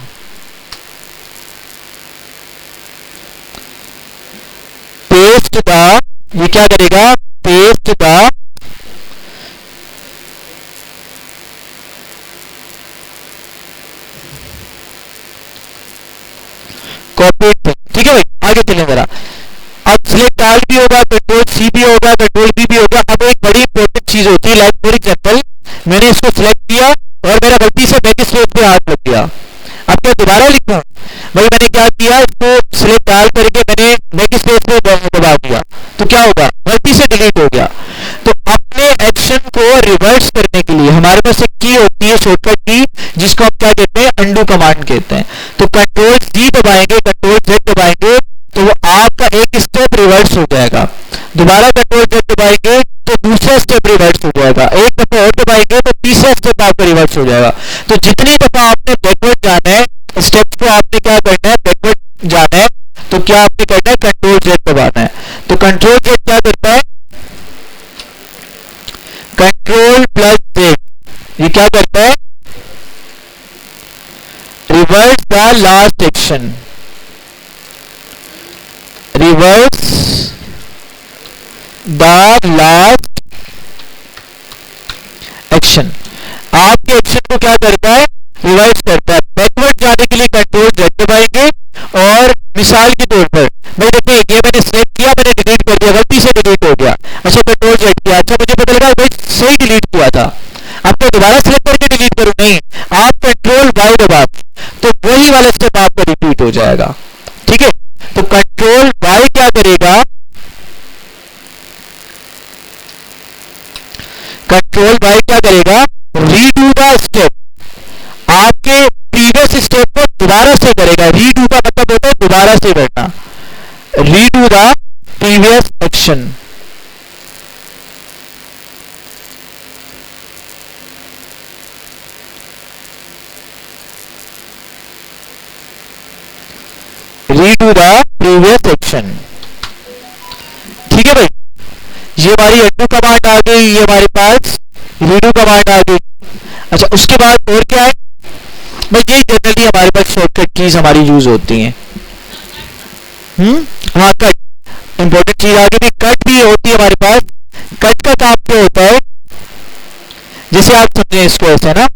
पेस्ट द, ये क्या करेगा, पेस्ट द कॉपी। ठीक है भाई, आगे चलें जरा। अब सिलेक्ट ऑल भी होगा, कंट्रोल सी भी होगा, कंट्रोल बी भी होगा। अब एक बड़ी इंपॉर्टेंट चीज होती है, लाइक फॉर एग्जांपल मैंने इसको सिलेक्ट किया और मेरा गलती से बैक स्पेस पे हाथ लग गया, अब क्या दोबारा लिखूं? भाई मैंने क्या किया, इसको सिलेक्ट ऑल करके मैंने बैक स्पेस पे दबा दिया, तो क्या होगा, गलती से डिलीट हो गया। तो अपने एक्शन को रिवर्स करने के लिए हमारे पास एक की होती है, शॉर्टकट की, जिसको हम क्या कहते हैं, अंडू कमांड कहते हैं। तो कंट्रोल सी दबाएंगे, कंट्रोल जेड दबाएंगे, तो वो आपका एक स्टेप रिवर्स हो जाएगा। दोबारा कंट्रोल जेड दबाएंगे तो दूसरा स्टेप रिवर्स हो जाएगा, एक दफा और दबाएंगे तो तीसरा स्टेप आपका रिवर्स हो जाएगा। तो जितनी दफा आपने बैकवर्ड जाना है, स्टेप को आपने क्या करना है, बैकवर्ड जाना है, तो क्या आपने करना है, कंट्रोल जेड दबाना है। तो कंट्रोल जेड क्या करता है, कंट्रोल प्लस जेड, ये क्या करता है, reverse the last action, reverse the last action. आपके एक्शन को क्या करता है, रिवर्स करता है। बैकवर्ड जाने के लिए कंट्रोल जेड दबाएंगे, और मिसाल के तौर पर भाई देखिए, ये मैंने सिलेक्ट किया, मैंने डिलीट कर दिया, गलती से डिलीट हो गया। अच्छा कंट्रोल जेड किया, अच्छा मुझे पता लगा भाई सही डिलीट किया था, अब तो दोबारा सिलेक्ट करके डिलीट करूं, नहीं, आप कंट्रोल वाई दबा तो वही वाला स्टेप आपका रिपीट हो जाएगा। ठीक है, तो कंट्रोल वाई क्या करेगा, कंट्रोल वाई क्या करेगा, रीडू द स्टेप, आपके प्रीवियस स्टेप को दोबारा से करेगा। रीडू का मतलब होता है दोबारा से करना, redo the previous action. Redo the previous action. ठीक है भाई, ये हमारी अंडू कमांड आ गई, ये हमारे पास रीडू कमांड आ गई। अच्छा, उसके बाद और क्या है भाई, ये जनरली हमारे पास शॉर्टकट कीज हमारी यूज होती हैं। हाँ, कट इंपॉर्टेंट चीज आगे भी, कट भी होती है हमारे पास। कट का काम क्या होता है, जैसे आप समझे इसको ऐसे ना,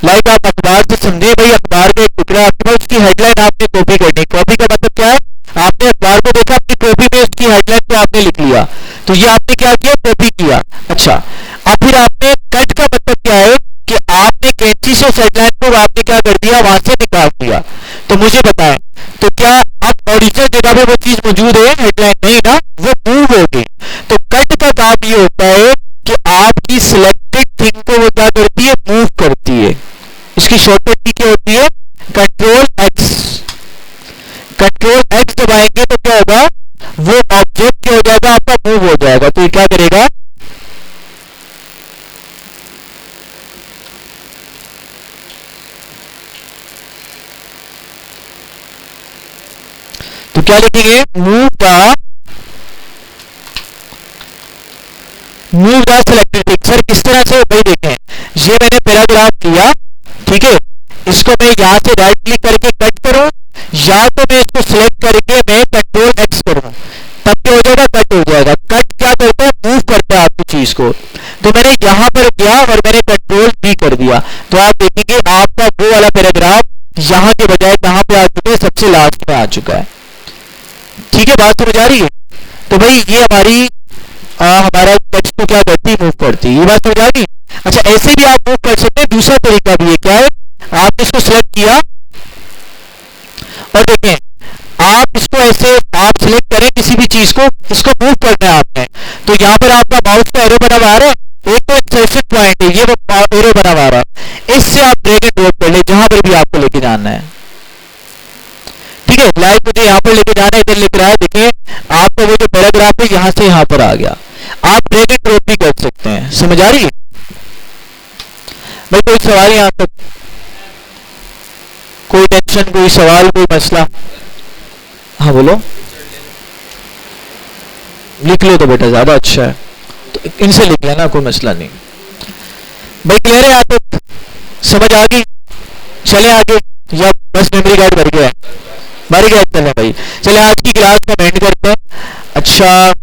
लाइक आप अखबार से समझे भाई, अखबार का एक टुकड़ा आपके पास, उसकी हेडलाइन आपने कॉपी करनी। कॉपी का मतलब क्या है, आपने अखबार को देखा, अपनी कॉपी में उसकी हेडलाइन को आपने लिख लिया, तो ये आपने क्या किया, कॉपी किया। अच्छा, अब फिर आपने कट का मतलब क्या है कि आपने कैंची से हेडलाइन को आपने क्या कर दिया, वहां से निकाल दिया। तो मुझे बताएं, तो क्या अब ओरिजिनल जगह पे वो चीज मौजूद है, हेडलाइन नहीं ना, वो मूव हो गई। तो कट का काम ये होता है कि आपकी सिलेक्टेड थिंग को वो क्या करती है, मूव करती है। इसकी शॉर्टकट की क्या होती है, कंट्रोल एक्स। कंट्रोल एक्स दबाएंगे तो क्या होगा, वो ऑब्जेक्ट क्या हो जाएगा, आपका मूव हो जाएगा। तो ये क्या करेगा, तो क्या लिखेंगे, move the selected thing. Sir किस तरह से, भाई देखें, ये मैंने पैराग्राफ लिया, ठीक है, इसको मैं यहां से राइट क्लिक करके कट करूं, या तो मैं इसको सिलेक्ट करके मैं कंट्रोल एक्स करूं, तब क्या हो जाएगा, कट हो जाएगा। कट क्या करता है, मूव करता है आपकी चीज को। तो मैंने यहां पर गया और मैंने कंट्रोल बी कर दिया, तो आप देखेंगे आपका वो वाला पैराग्राफ यहां के बजाय कहां पे आ चुका है, सबसे लास्ट में आ चुका है। ठीक है, बात समझ आ रही है। तो भाई ये हमारा टेक्स्ट को क्या करती है, मूव करती है। ये बात समझ आ गई। अच्छा, ऐसे भी आप मूव कर सकते हैं। दूसरा तरीका भी है, क्या है, आपने इसको सिलेक्ट किया और देखें, आप इसको ऐसे आप सिलेक्ट करें किसी भी चीज को, इसको मूव करना है आपने, तो यहां पर आपका माउस का एरो बना हुआ आ रहा है, एक तो इंसर्शन पॉइंट है, ये एरो बना हुआ आ रहा है, इससे आप ड्रैग एंड ड्रॉप कर ले जहां पर भी आपको लेके जाना है। ठीक है, लाइक मुझे यहाँ पर लेके जाना है, इधर लिख रहा है, देखिए आपका वो जो पैराग्राफ है यहां से यहां पर आ गया। आप ड्रैग एंड ड्रॉप भी कर सकते हैं। समझ आ रही है भाई, कोई सवाल यहां तक, कोई टेंशन, कोई सवाल, कोई मसला? हाँ बोलो, लिख लो तो बेटा ज्यादा अच्छा है, तो इनसे लिख लेना, कोई मसला नहीं। भाई क्लियर है यहाँ तक, समझ आ गई? चले आगे, या बस मेमोरी कार्ड भर गया है, भर गया चले भाई। चले आज की क्लास को एंड करते हैं। अच्छा